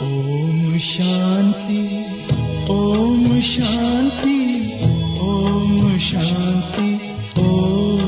ओम शांति ओम शांति ओम शांति ओम।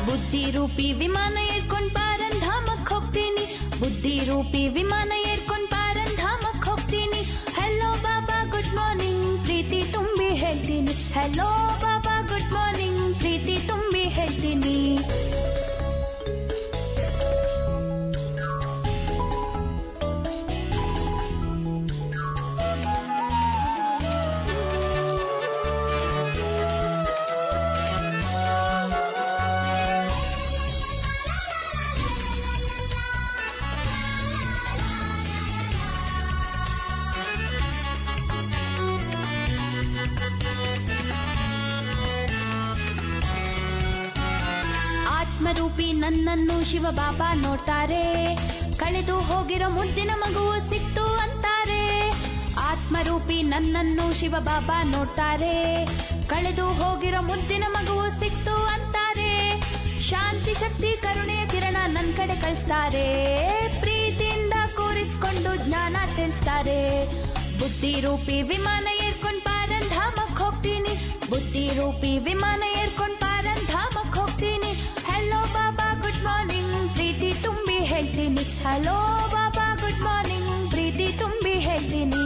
ಬುದ್ಧಿ ರೂಪಿ ವಿಮಾನ ಏರ್ಕೊಂಡ್ ಪಾರಂಧಾಮಕ್ ಹೋಗ್ತೀನಿ, ಬುದ್ಧಿ ರೂಪಿ ವಿಮಾನ ಏರ್ಕೊಂಡ್ ಪಾರಂಧಾಮಕ್ ಹೋಗ್ತೀನಿ. ಹೆಲೋ ಬಾಬಾ ಗುಡ್ ಮಾರ್ನಿಂಗ್ ಪ್ರೀತಿ ತುಂಬಿ ಹೇಳ್ತೀನಿ, ಹೆಲೋ ಬಾಬಾ ಗುಡ್ ಮಾರ್ನಿಂಗ್ ಪ್ರೀತಿ ತುಂಬಿ ಹೇಳ್ತೀನಿ. ಆತ್ಮರೂಪಿ ನನ್ನನ್ನು ಶಿವ ಬಾಬಾ ನೋಡ್ತಾರೆ, ಕಳೆದು ಹೋಗಿರೋ ಮುದ್ದಿನ ಮಗುವು ಸಿಕ್ತು ಅಂತಾರೆ. ಆತ್ಮರೂಪಿ ನನ್ನನ್ನು ಶಿವ ಬಾಬಾ ನೋಡ್ತಾರೆ, ಕಳೆದು ಹೋಗಿರೋ ಮುದ್ದಿನ ಮಗುವು ಸಿಕ್ತು ಅಂತಾರೆ. ಶಾಂತಿ ಶಕ್ತಿ ಕರುಣೆಯ ಕಿರಣ ನನ್ ಕಡೆ ಕಳಿಸ್ತಾರೆ, ಪ್ರೀತಿಯಿಂದ ಕೂರಿಸ್ಕೊಂಡು ಜ್ಞಾನ ತಿಳಿಸ್ತಾರೆ. ಬುದ್ಧಿ ರೂಪಿ ವಿಮಾನ ಏರ್ಕೊಂಡ್ ಪಾರಂಧಾಮಕ್ ಹೋಗ್ತೀನಿ, ಬುದ್ಧಿ ರೂಪಿ ವಿಮಾನ ಏರ್ಕೊಂಡ್ ಪಾರಂಧಾಮಕ್ ಹೋಗ್ತೀನಿ. ಹೆಲೋ ಬಾಬಾ ಗುಡ್ ಮಾರ್ನಿಂಗ್ ಪ್ರೀತಿ ತುಂಬಿ ಹೇಳ್ತೀನಿ, ಹೆಲೋ ಬಾಬಾ ಗುಡ್ ಮಾರ್ನಿಂಗ್ ಪ್ರೀತಿ ತುಂಬಿ ಹೇಳ್ತೀನಿ.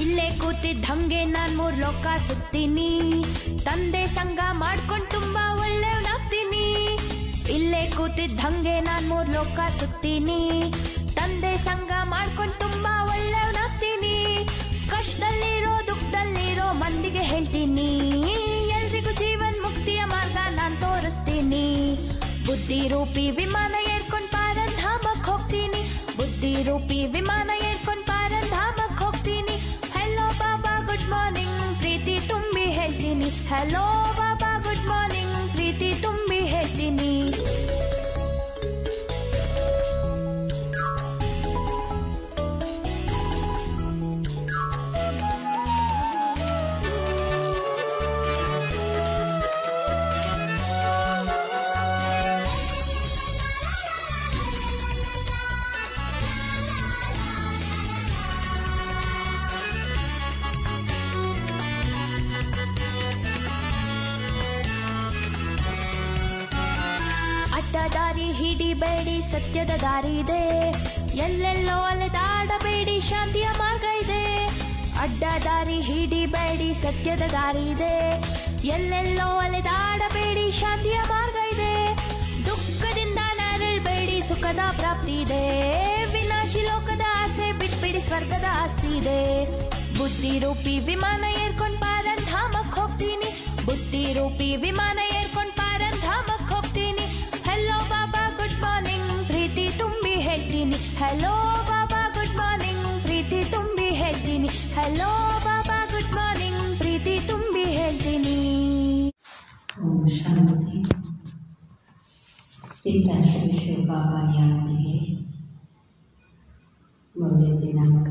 ಇಲ್ಲೇ ಕೂತಿದ್ದಂಗೆ ನಾನ್ 3 ಲೋಕ ಸುತ್ತೀನಿ, ತಂದೆ ಸಂಗ ಮಾಡ್ಕೊಂಡ್ ತುಂಬಾ ಒಳ್ಳೆಯವನಾಗ್ತೀನಿ. ಇಲ್ಲೇ ಕೂತಿದ್ದಂಗೆ ನಾನ್ 3 ಲೋಕ ಸುತ್ತೀನಿ, ತಂದೆ ಸಂಗ ಮಾಡ್ಕೊಂಡ್ ತುಂಬಾ ಒಳ್ಳೆಯವನಾಗ್ತೀನಿ. ಕಷ್ಟದಲ್ಲಿರೋ ದುಃಖದಲ್ಲಿರೋ ಮಂದಿಗೆ ಹೇಳ್ತೀನಿ, ಎಲ್ರಿಗೂ ಜೀವನ್ ಮುಕ್ತಿಯ ಮಾರ್ಗ ನಾನ್ ತೋರಿಸ್ತೀನಿ. ಬುದ್ಧಿ ರೂಪಿ ವಿಮಾನ ಏರ್ಕೊಂಡ್ ಪಾರಂಧಾಮಕ್ ಹೋಗ್ತೀನಿ, ಬುದ್ಧಿ ರೂಪಿ ವಿಮಾನ ಏರ್ಕೊಂಡ್ ಪಾರಂಧಾಮಕ್ ಹೋಗ್ತೀನಿ. ಹೆಲೋ ಬಾಬಾ ಗುಡ್ ಮಾರ್ನಿಂಗ್ ಪ್ರೀತಿ ತುಂಬಿ ಹೇಳ್ತೀನಿ, ಹೆಲೋ ಬಾಬಾ ಗುಡ್ ಮಾರ್ನಿಂಗ್ ಪ್ರೀತಿ ತುಂಬಿ ಹೇಳ್ತೀನಿ. ದಾರಿ ಹಿಡಿಬೇಡಿ ಸತ್ಯದ ದಾರಿ ಇದೆ, ಎಲ್ಲೆಲ್ಲೋ ಅಲೆದಾಡಬೇಡಿ ಶಾಂತಿಯ ಮಾರ್ಗ ಇದೆ. ಅಡ್ಡ ದಾರಿ ಹಿಡಿಬೇಡಿ ಸತ್ಯದ ದಾರಿ ಇದೆ, ಎಲ್ಲೆಲ್ಲೋ ಅಲೆದಾಡಬೇಡಿ ಶಾಂತಿಯ ಮಾರ್ಗ ಇದೆ. ದುಃಖದಿಂದ ನರಳಬೇಡಿ ಸುಖದ ಪ್ರಾಪ್ತಿ ಇದೆ, ವಿನಾಶಿ ಲೋಕದ ಆಸೆ ಬಿಟ್ಬಿಡಿ ಸ್ವರ್ಗದ ಆಸ್ತಿ ಇದೆ. ಬುದ್ಧಿ ರೂಪಿ ವಿಮಾನ ಏರ್ಕೊಂಡ್ ಪಾರಂಧಾಮಕ್ ಹೋಗ್ತೀನಿ, ಬುದ್ಧಿ ರೂಪಿ ವಿಮಾನ ಏರ್ಕೊಂಡ್ ಪಾರಂಧಾಮಕ್ ಹೋಗ್ತೀನಿ. ಹೆಲೋ ಬಾಬಾ ಗುಡ್ ಮಾರ್ನಿಂಗ್ ಪ್ರೀತಿ ತುಂಬಿ ಹೇಳ್ತೀನಿ, ಹೆಲೋ ಬಾಬಾ ಗುಡ್ ಮಾರ್ನಿಂಗ್ ಪ್ರೀತಿ ತುಂಬಿ ಹೇಳ್ತೀನಿ, ಹೆಲೋ ಬಾಬಾ ಗುಡ್ ಮಾರ್ನಿಂಗ್ ಪ್ರೀತಿ ತುಂಬಿ ಹೇಳ್ತೀನಿ. ओम शांति। पिता श्री शिव बाबा याद है ಮೊದಲನೇ ದಿನಾಂಕ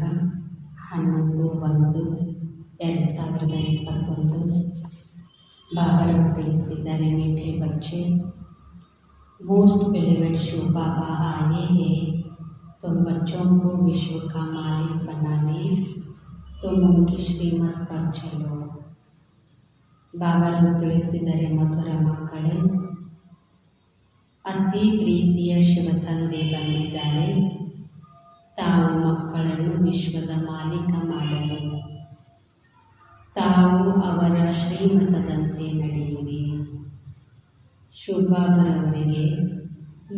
11/1/2021। बाबा लोग ತಿಳಿಸ್ತಿದ್ದಾರೆ, मीठे बच्चे मोस्ट बेलिवेड शिव बाबा आए हैं, तुम बच्चों को विश्व का मालिक बनाने तुम उनकी श्रीमत पर चलो। बाबा लोग ತಿಳಿಸ್ತಿದ್ದಾರೆ, ಮಧುರ ಮಕ್ಕಳೇ, ಅತಿ ಪ್ರೀತಿಯ ಶಿವ ತಂದೆ ಬಂದಿದ್ದಾರೆ. ತಾವು ಮಕ್ಕಳನ್ನು ವಿಶ್ವದ ಮಾಲೀಕ ಮಾಡಲು ತಾವು ಅವರ ಶ್ರೀಮತದಂತೆ ನಡೆಯಿರಿ. ಶಿವಬಾಬರವರಿಗೆ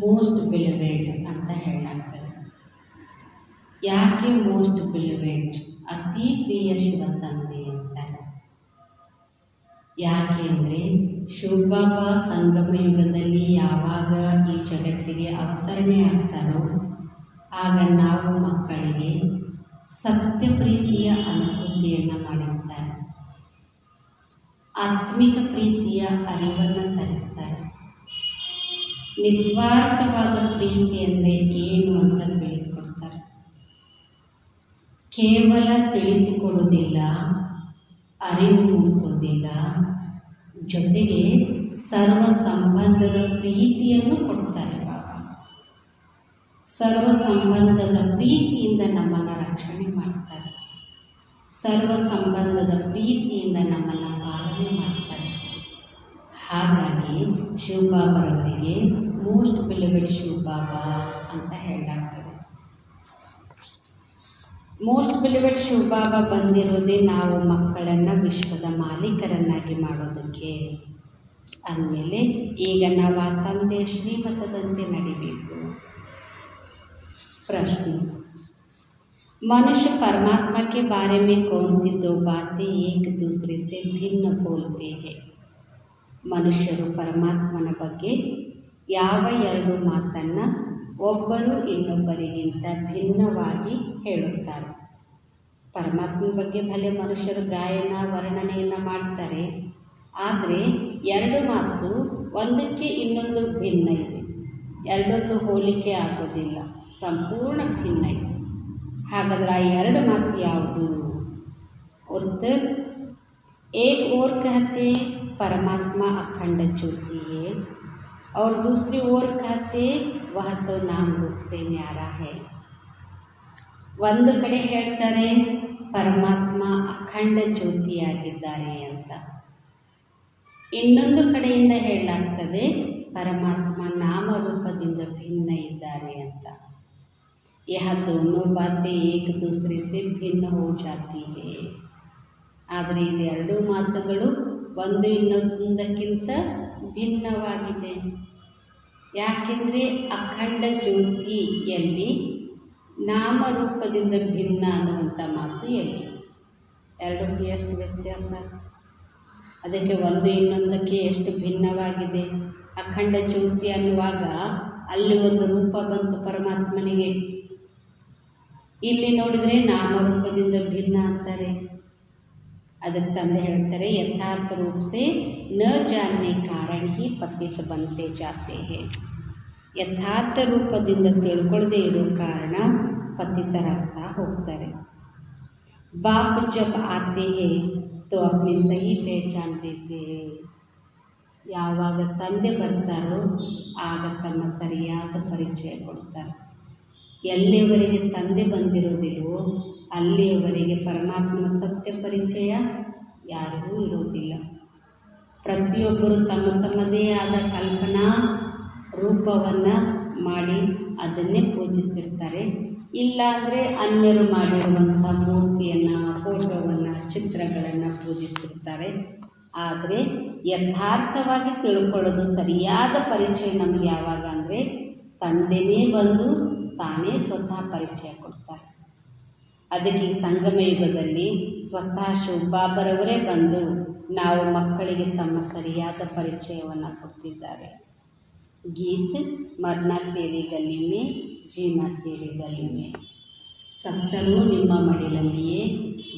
ಮೋಸ್ಟ್ ಬಿಲಿವೆಡ್ ಅಂತ ಹೇಳಲಾಗ್ತದೆ. ಯಾಕೆ ಮೋಸ್ಟ್ ಬಿಲಿವೆಡ್, ಅತಿ ಪ್ರಿಯ ಶಿವ ತಂದೆ ಅಂತಾರೆ? ಯಾಕೆ ಅಂದರೆ ಶಿವಬಾಬಾ ಸಂಗಮ ಯುಗದಲ್ಲಿ ಯಾವಾಗ ಈ ಜಗತ್ತಿಗೆ ಅವತರಣೆ ಆಗ್ತಾರೋ ಆಗ ನಾವು ಮಕ್ಕಳಿಗೆ ಸತ್ಯ ಪ್ರೀತಿಯ ಅನುಭೂತಿಯನ್ನು ಮಾಡಿಸ್ತಾರೆ, ಆತ್ಮಿಕ ಪ್ರೀತಿಯ ಅರಿವನ್ನು ತರಿಸ್ತಾರೆ. ನಿಸ್ವಾರ್ಥವಾದ ಪ್ರೀತಿ ಅಂದರೆ ಏನು ಅಂತ ತಿಳಿಸ್ಕೊಡ್ತಾರೆ. ಕೇವಲ ತಿಳಿಸಿಕೊಡೋದಿಲ್ಲ, ಅರಿವು ಮೂಡಿಸೋದಿಲ್ಲ, ಜೊತೆಗೆ ಸರ್ವ ಸಂಬಂಧದ ಪ್ರೀತಿಯನ್ನು ಕೊಡ್ತಾರೆ ಬಾಬಾ. ಸರ್ವ ಸಂಬಂಧದ ಪ್ರೀತಿಯಿಂದ ನಮ್ಮನ್ನು ರಕ್ಷಣೆ ಮಾಡ್ತಾರೆ, ಸರ್ವ ಸಂಬಂಧದ ಪ್ರೀತಿಯಿಂದ ನಮ್ಮನ್ನು ಪಾಲನೆ ಮಾಡ್ತಾರೆ. ಹಾಗಾಗಿ ಶಿವಬಾಬರವರಿಗೆ ಮೋಸ್ಟ್ ಬಿಲಿವೆಡ್ ಶಿವಬಾಬಾ ಅಂತ ಹೇಳಲಾಗ್ತದೆ. ಮೋಸ್ಟ್ ಬಿಲಿವೆಡ್ ಶಿವಬಾಬಾ ಬಂದಿರೋದೇ ನಾವು ಮಕ್ಕಳನ್ನು ವಿಶ್ವದ ಮಾಲೀಕರನ್ನಾಗಿ ಮಾಡೋದಕ್ಕೆ. ಅಂದಮೇಲೆ ಈಗ ನಾವು ಆ ತಂದೆ ಶ್ರೀಮತದಂತೆ ನಡಿಬೇಕು. प्रश्न, मनुष्य परमात्मा के बारे में कौन सी दो बातें एक दूसरे से भिन्न बोलते हैं? ಮನುಷ್ಯರು ಪರಮಾತ್ಮನ ಬಗ್ಗೆ ಯಾವ ಎರಡು ಮಾತನ್ನು ಒಬ್ಬರು ಇನ್ನೊಬ್ಬರಿಗಿಂತ ಭಿನ್ನವಾಗಿ ಹೇಳುತ್ತಾರೆ? ಪರಮಾತ್ಮನ ಬಗ್ಗೆ ಭಲೆ ಮನುಷ್ಯರು ಗಾಯನ ವರ್ಣನೆಯನ್ನು ಮಾಡ್ತಾರೆ, ಆದರೆ ಎರಡು ಮಾತು ಒಂದಕ್ಕೆ ಇನ್ನೊಂದು ಭಿನ್ನ ಇದೆ. ಎರಡರದ್ದು ಹೋಲಿಕೆ ಆಗೋದಿಲ್ಲ, ಸಂಪೂರ್ಣ ಭಿನ್ನ ಇದೆ. ಹಾಗಾದ್ರೆ ಆ ಎರಡು ಮಾತು ಯಾವುದು? उत्तर, एक ओर कहते परमात्मा अखंड ज्योति है और दूसरी ओर कहते वह तो नाम रूप से न्यारा है. ಒಂದು ಕಡೆ ಹೇಳ್ತಾರೆ ಪರಮಾತ್ಮ ಅಖಂಡ ಜ್ಯೋತಿಯಾಗಿದ್ದಾರೆ ಅಂತ, ಇನ್ನೊಂದು ಕಡೆಯಿಂದ ಹೇಳಲಾಗ್ತದೆ ಪರಮಾತ್ಮ ನಾಮರೂಪದಿಂದ ಭಿನ್ನ ಇದ್ದಾರೆ ಅಂತ. यह दोनों बातें एक दूसरे से भिन्न हो जाती है. ಆದರೆ ಇದೆರಡೂ ಮಾತುಗಳು ಒಂದು ಇನ್ನೊಂದಕ್ಕಿಂತ ಭಿನ್ನವಾಗಿದೆ. ಯಾಕೆಂದರೆ ಅಖಂಡ ಜ್ಯೋತಿಯಲ್ಲಿ ನಾಮರೂಪದಿಂದ ಭಿನ್ನ ಅನ್ನುವಂಥ ಮಾತು ಎಲ್ಲಿ? ಎರಡಕ್ಕೂ ಎಷ್ಟು ವ್ಯತ್ಯಾಸ? ಅದಕ್ಕೆ ಒಂದು ಇನ್ನೊಂದಕ್ಕೆ ಎಷ್ಟು ಭಿನ್ನವಾಗಿದೆ. ಅಖಂಡ ಜ್ಯೋತಿ ಅನ್ನುವಾಗ ಅಲ್ಲಿ ಒಂದು ರೂಪ ಬಂತು ಪರಮಾತ್ಮನಿಗೆ, ಇಲ್ಲಿ ನೋಡಿದರೆ ನಾಮರೂಪದಿಂದ ಭಿನ್ನ ಅಂತಾರೆ. ಅದಕ್ಕೆ ತಂದೆ ಹೇಳ್ತಾರೆ ಯಥಾರ್ಥ ರೂಪ ಸೆ ನ ಜಾನ್ನೆ ಕಾರಣ ಹಿ ಪತಿತ ಬಂತೆ ಜಾತೆ ಹೇ. ಯಥಾರ್ಥ ರೂಪದಿಂದ ತಿಳ್ಕೊಳ್ಳದೆ ಇರೋ ಕಾರಣ ಪತಿತರಾಗ್ತಾ ಹೋಗ್ತಾರೆ. ಬಾಪ್ ಜಬ್ ಆತೆ ಹೇ ತೋ ಅಪ್ನಿ ಸಹಿ ಪಹಚಾನ್ ದೇತೆ ಹೇ. ಯಾವಾಗ ತಂದೆ ಬರ್ತಾರೋ ಆಗ ತಮ್ಮ ಸರಿಯಾದ ಪರಿಚಯ ಕೊಡ್ತಾರೆ. ಎಲ್ಲಿಯವರೆಗೆ ತಂದೆ ಬಂದಿರೋದಿಲ್ವೋ ಅಲ್ಲಿಯವರೆಗೆ ಪರಮಾತ್ಮನ ಸತ್ಯ ಪರಿಚಯ ಯಾರಿಗೂ ಇರೋದಿಲ್ಲ. ಪ್ರತಿಯೊಬ್ಬರು ತಮ್ಮ ತಮ್ಮದೇ ಆದ ಕಲ್ಪನಾ ರೂಪವನ್ನು ಮಾಡಿ ಅದನ್ನೇ ಪೂಜಿಸ್ತಿರ್ತಾರೆ. ಇಲ್ಲಾಂದರೆ ಅನ್ಯರು ಮಾಡಿರುವಂಥ ಮೂರ್ತಿಯನ್ನು, ಫೋಟೋವನ್ನು, ಚಿತ್ರಗಳನ್ನು ಪೂಜಿಸ್ತಿರ್ತಾರೆ. ಆದರೆ ಯಥಾರ್ಥವಾಗಿ ತಿಳ್ಕೊಳ್ಳೋದು, ಸರಿಯಾದ ಪರಿಚಯ ನಮಗೆ ಯಾವಾಗ ಅಂದರೆ ತಂದೆನೇ ಬಂದು ತಾನೇ ಸ್ವತಃ ಪರಿಚಯ ಕೊಡ್ತಾರೆ. ಅದಕ್ಕೆ ಈ ಸಂಗಮ ಯುಗದಲ್ಲಿ ಸ್ವತಃ ಶಿವಬಾಬರವರೇ ಬಂದು ನಾವು ಮಕ್ಕಳಿಗೆ ತಮ್ಮ ಸರಿಯಾದ ಪರಿಚಯವನ್ನು ಕೊಡ್ತಿದ್ದಾರೆ. ಗೀತ್ ಮರ್ನಾ ತೇರಿ ಗಲ್ಲಿ ಮೇ ಜೀನಾ ತೇರಿ ಗಲ್ಲಿ ಮೇ. ಸತ್ತರೂ ನಿಮ್ಮ ಮಡಿಲಲ್ಲಿಯೇ,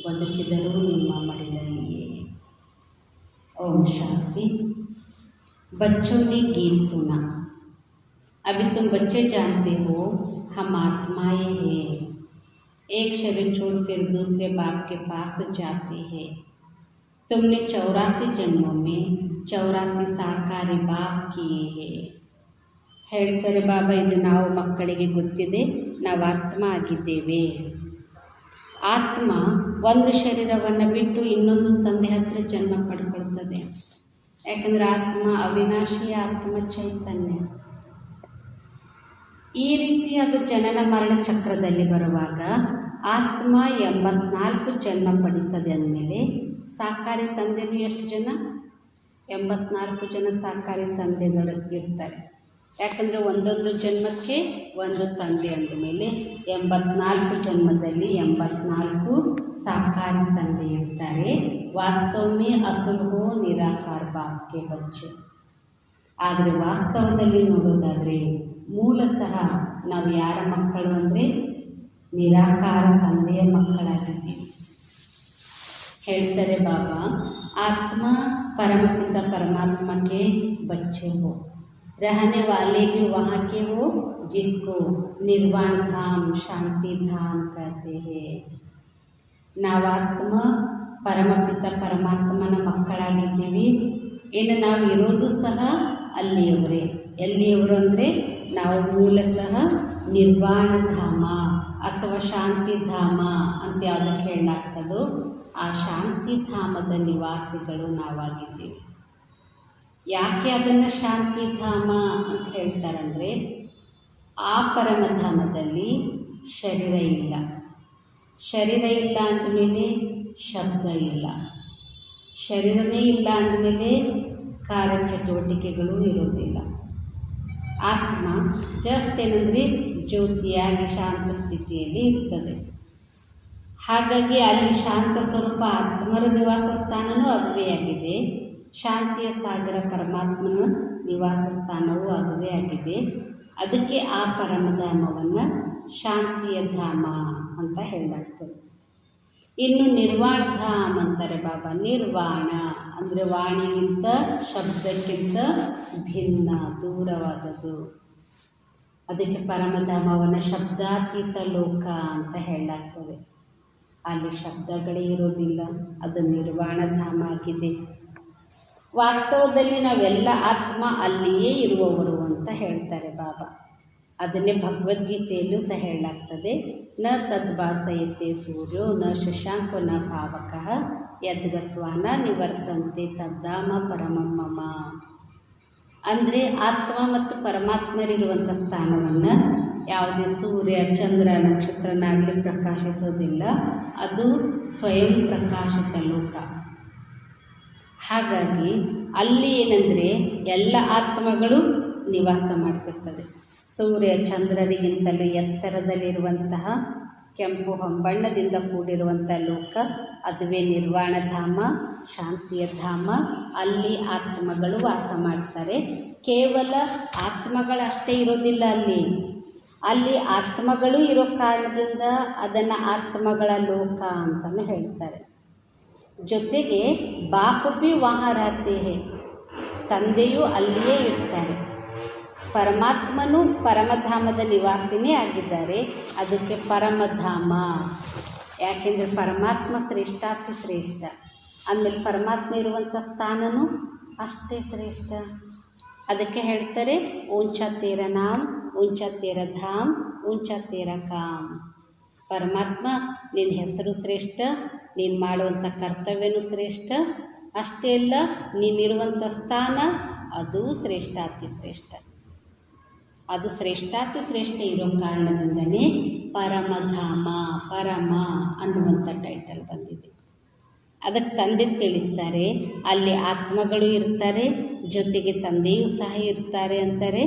ಬದುಕಿದರೂ ನಿಮ್ಮ ಮಡಿಲಲ್ಲಿಯೇ. ओम शांति. बच्चों ने गीत सुना. अभी तुम बच्चे जानते हो हम आत्माएं हैं. एक शरीर छोड़ फिर दूसरे बाप के पास जाते हैं. तुमने 84 जन्मों में 84 ಸಾಕಾರಿ ಬಾಪ್ किए हैं. ಹೇಳ್ತಾರೆ ಬಾಬಾ, ಇದು ನಾವು ಮಕ್ಕಳಿಗೆ ಗೊತ್ತಿದೆ, ನಾವು ಆತ್ಮ ಆಗಿದ್ದೇವೆ. ಆತ್ಮ ಒಂದು ಶರೀರವನ್ನು ಬಿಟ್ಟು ಇನ್ನೊಂದು ತಂದೆ ಹತ್ತಿರ ಜನ್ಮ ಪಡ್ಕೊಳ್ತದೆ. ಯಾಕಂದರೆ ಆತ್ಮ ಅವಿನಾಶಿ, ಆತ್ಮ ಚೈತನ್ಯ. ಈ ರೀತಿ ಅದು ಜನನ ಮರಣ ಚಕ್ರದಲ್ಲಿ ಬರುವಾಗ ಆತ್ಮ 84 ಜನ್ಮ ಪಡೀತದೆ ಅಂದಮೇಲೆ ಸಾಕಾರಿ ತಂದೆನೂ ಎಷ್ಟು ಜನ? 84 ಜನ ಸಾಕಾರಿ ತಂದೆಗಳು ಇರ್ತಾರೆ. ಯಾಕಂದರೆ ಒಂದೊಂದು ಜನ್ಮಕ್ಕೆ ಒಂದು ತಂದೆ ಅಂದಮೇಲೆ 84 ಜನ್ಮದಲ್ಲಿ 84 ಸಾಕಾರಿ ತಂದೆ ಇರ್ತಾರೆ. ವಾಸ್ತವಮೇ ಅಸಲ್ ಹೋ ನಿರಾಕಾರ ಬಾಪ್ಗೆ ಬಚ್ಚೆ. ಆದರೆ ವಾಸ್ತವದಲ್ಲಿ ನೋಡೋದಾದರೆ ಮೂಲತಃ ನಾವು ಯಾರ ಮಕ್ಕಳು ಅಂದರೆ ನಿರಾಕಾರ ತಂದೆಯ ಮಕ್ಕಳಾಗಿದ್ದೀವಿ. ಹೇಳ್ತಾರೆ ಬಾಬಾ, ಆತ್ಮ परमपित परमात्मा के बच्चे हो, रहने वाले भी वहाँ के हो जिसको निर्वाण धाम शांति धाम कहते हैं. ನಾವಾತ್ಮ ಪರಮಪಿತ ಪರಮಾತ್ಮನ ಮಕ್ಕಳಾಗಿದ್ದೀವಿ. ಇನ್ನು ನಾವು ಇರೋದು ಸಹ ಅಲ್ಲಿಯವರೇ. ಎಲ್ಲಿಯವರು ಅಂದರೆ ನಾವು ಮೂಲತಃ ನಿರ್ವಾಣ ಧಾಮ ಅಥವಾ ಶಾಂತಿಧಾಮ ಅಂತ ಯಾವುದಕ್ಕೆ ಹೇಳಲಾಗ್ತದೋ ಆ ಶಾಂತಿಧಾಮದ ನಿವಾಸಿಗಳು ನಾವಾಗಿದ್ದೀವಿ. ಯಾಕೆ ಅದನ್ನು ಶಾಂತಿಧಾಮ ಅಂತ ಹೇಳ್ತಾರಂದರೆ ಆ ಪರಮಧಾಮದಲ್ಲಿ ಶರೀರ ಇಲ್ಲ. ಶರೀರ ಇಲ್ಲ ಅಂದಮೇಲೆ ಶಬ್ದ ಇಲ್ಲ. ಶರೀರನೇ ಇಲ್ಲ ಅಂದಮೇಲೆ ಕಾರ್ಯಚಟುವಟಿಕೆಗಳು ಇರೋದಿಲ್ಲ. ಆತ್ಮ ಜಸ್ಟ್ ಏನಂದರೆ ಜ್ಯೋತಿಯಾಗಿ ಶಾಂತ ಸ್ಥಿತಿಯಲ್ಲಿ ಇರ್ತದೆ. ಹಾಗಾಗಿ ಅಲ್ಲಿ ಶಾಂತ ಸ್ವರೂಪ ಆತ್ಮರ ನಿವಾಸ ಸ್ಥಾನವೂ ಅದುವೇ ಆಗಿದೆ. ಶಾಂತಿಯ ಸಾಗರ ಪರಮಾತ್ಮನ ನಿವಾಸ ಸ್ಥಾನವೂ ಅದುವೇ ಆಗಿದೆ. ಅದಕ್ಕೆ ಆ ಪರಮಧಾಮವನ್ನು ಶಾಂತಿಯ ಧಾಮ ಅಂತ ಹೇಳಲಾಗ್ತದೆ. ಇನ್ನು ನಿರ್ವಾಣ ಧಾಮ ಅಂತಾರೆ ಬಾಬಾ. ನಿರ್ವಾಣ ಅಂದರೆ ವಾಣಿಗಿಂತ ಶಬ್ದಕ್ಕಿಂತ ಭಿನ್ನ ದೂರವಾದದ್ದು. ಅದಕ್ಕೆ ಪರಮಧಾಮವನ್ನು ಶಬ್ದಾತೀತ ಲೋಕ ಅಂತ ಹೇಳಲಾಗ್ತದೆ. ಅಲ್ಲಿ ಶಬ್ದಗಳೇ ಇರೋದಿಲ್ಲ. ಅದು ನಿರ್ವಾಣ ಧಾಮ ಆಗಿದೆ. ವಾಸ್ತವದಲ್ಲಿ ನಾವೆಲ್ಲ ಆತ್ಮ ಅಲ್ಲಿಯೇ ಇರುವವರು ಅಂತ ಹೇಳ್ತಾರೆ ಬಾಬಾ. ಅದನ್ನೇ ಭಗವದ್ಗೀತೆಯಲ್ಲೂ ಸಹ ಹೇಳಲಾಗ್ತದೆ. ನ ತದ್ಭಾಸಯತೆ ಸೂರ್ಯೋ ನ ಶಶಾಂಕೋ ನ ಭಾವಕಃ ಯದ್ಗತ್ವಾ ನ ನಿವರ್ತಂತೆ ತದ್ದಾಮ ಪರಮಮ್ಮ. ಅಂದರೆ ಆತ್ಮ ಮತ್ತು ಪರಮಾತ್ಮರಿರುವಂಥ ಸ್ಥಾನವನ್ನು ಯಾವುದೇ ಸೂರ್ಯ ಚಂದ್ರ ನಕ್ಷತ್ರನಾಗಲಿ ಪ್ರಕಾಶಿಸೋದಿಲ್ಲ. ಅದು ಸ್ವಯಂ ಪ್ರಕಾಶಿತ ಲೋಕ. ಹಾಗಾಗಿ ಅಲ್ಲಿ ಏನಂದರೆ ಎಲ್ಲ ಆತ್ಮಗಳು ನಿವಾಸ ಮಾಡ್ತಿರ್ತದೆ. ಸೂರ್ಯ ಚಂದ್ರರಿಗಿಂತಲೂ ಎತ್ತರದಲ್ಲಿರುವಂತಹ ಕೆಂಪು ಹೊಂಬಣ್ಣದಿಂದ ಕೂಡಿರುವಂಥ ಲೋಕ ಅದುವೇ ನಿರ್ವಾಣ ಧಾಮ, ಶಾಂತಿಯ ಧಾಮ. ಅಲ್ಲಿ ಆತ್ಮಗಳು ವಾಸ ಮಾಡ್ತಾರೆ. ಕೇವಲ ಆತ್ಮಗಳಷ್ಟೇ ಇರೋದಿಲ್ಲ ಅಲ್ಲಿ ಆತ್ಮಗಳು ಇರೋ ಕಾರಣದಿಂದ ಅದನ್ನು ಆತ್ಮಗಳ ಲೋಕ ಅಂತಲೂ ಹೇಳ್ತಾರೆ. ಜೊತೆಗೆ ಬಾಪು ಭಿ ವಹಾ ರಹತೆ ಹೇ, ತಂದೆಯೂ ಅಲ್ಲಿಯೇ ಇರ್ತಾರೆ. ಪರಮಾತ್ಮನೂ ಪರಮಧಾಮದ ನಿವಾಸಿನೇ ಆಗಿದ್ದಾರೆ. ಅದಕ್ಕೆ ಪರಮಧಾಮ. ಯಾಕೆಂದರೆ ಪರಮಾತ್ಮ ಶ್ರೇಷ್ಠಾತಿ ಶ್ರೇಷ್ಠ ಆಮೇಲೆ ಪರಮಾತ್ಮ ಇರುವಂಥ ಸ್ಥಾನನೂ ಅಷ್ಟೇ ಶ್ರೇಷ್ಠ. ಅದಕ್ಕೆ ಹೇಳ್ತಾರೆ ಊಂಚ ತೇರ ನಾಮ್ ಊಂಚ ತೇರ ಧಾಮ್ ಊಂಚ ತೇರ ಕಾಮ್. ಪರಮಾತ್ಮ ನಿನ್ನ ಹೆಸರು ಶ್ರೇಷ್ಠ, ನೀನು ಮಾಡುವಂಥ ಕರ್ತವ್ಯನೂ ಶ್ರೇಷ್ಠ. ಅಷ್ಟೇ ಅಲ್ಲ, ನೀನಿರುವಂಥ ಸ್ಥಾನ ಅದು ಶ್ರೇಷ್ಠಾತಿ ಶ್ರೇಷ್ಠ. ಅದು ಶ್ರೇಷ್ಠಾತಿ ಶ್ರೇಷ್ಠ ಇರೋ ಕಾರಣದಿಂದಲೇ ಪರಮಧಾಮ ಪರಮ ಅನ್ನುವಂಥ ಟೈಟಲ್ ಬಂದಿದೆ. ಅದಕ್ಕೆ ತಂದೆ ತಿಳಿಸ್ತಾರೆ, ಅಲ್ಲಿ ಆತ್ಮಗಳು ಇರ್ತಾರೆ, ಜೊತೆಗೆ ತಂದೆಯೂ ಸಹ ಇರ್ತಾರೆ ಅಂತಾರೆ.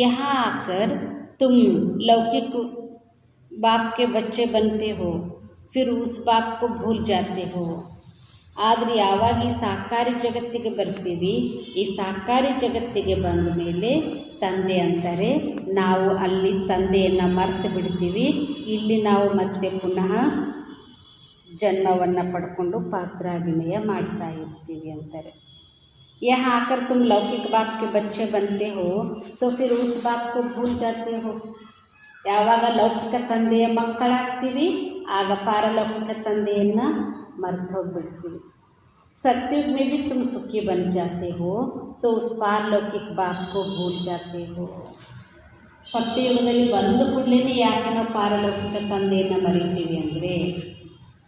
ಯಹಾ ಆಕರ್ ತುಮ್ ಲೌಕಿಕ ಬಾಪ್ ಕೆ ಬಚ್ಚೆ बनते हो, फिर उस बाप को भूल जाते हो. ಆದರೆ ಯಾವಾಗ ಈ ಸಾಕಾರಿ ಜಗತ್ತಿಗೆ ಬರ್ತೀವಿ, ಈ ಸಾಕಾರಿ ಜಗತ್ತಿಗೆ ಬಂದ ಮೇಲೆ ತಂದೆ ಅಂತಾರೆ ನಾವು ಅಲ್ಲಿ ತಂದೆಯನ್ನು ಮರೆತು ಬಿಡ್ತೀವಿ. ಇಲ್ಲಿ ನಾವು ಮತ್ತೆ ಪುನಃ ಜನ್ಮವನ್ನು ಪಡ್ಕೊಂಡು ಪಾತ್ರಾಭಿನಯ ಮಾಡ್ತಾ ಇರ್ತೀವಿ ಅಂತಾರೆ. यहाँ आकर तुम लौकिक बाप के बच्चे बनते हो तो फिर उस बाप को भूल जाते हो. ಯಾವಾಗ ಲೌಕಿಕ ತಂದೆಯ ಮಕ್ಕಳಾಗ್ತೀವಿ ಆಗ ಪಾರಲೌಕಿಕ ತಂದೆಯನ್ನು मर्द होग्बिಡ್ತೀವಿ. सत्युग में भी तुम सुखी बन जाते हो तो उस पारलौकिक बाप को भूल जाते हो. ಸತ್ಯಯುಗದಲ್ಲಿ ಬಂದ ಕೂಡಲೇ ಯಾಕೆ ನಾವು ಪಾರಲೌಕಿಕ ತಂದೆಯನ್ನು ಮರಿತೀವಿ ಅಂದರೆ,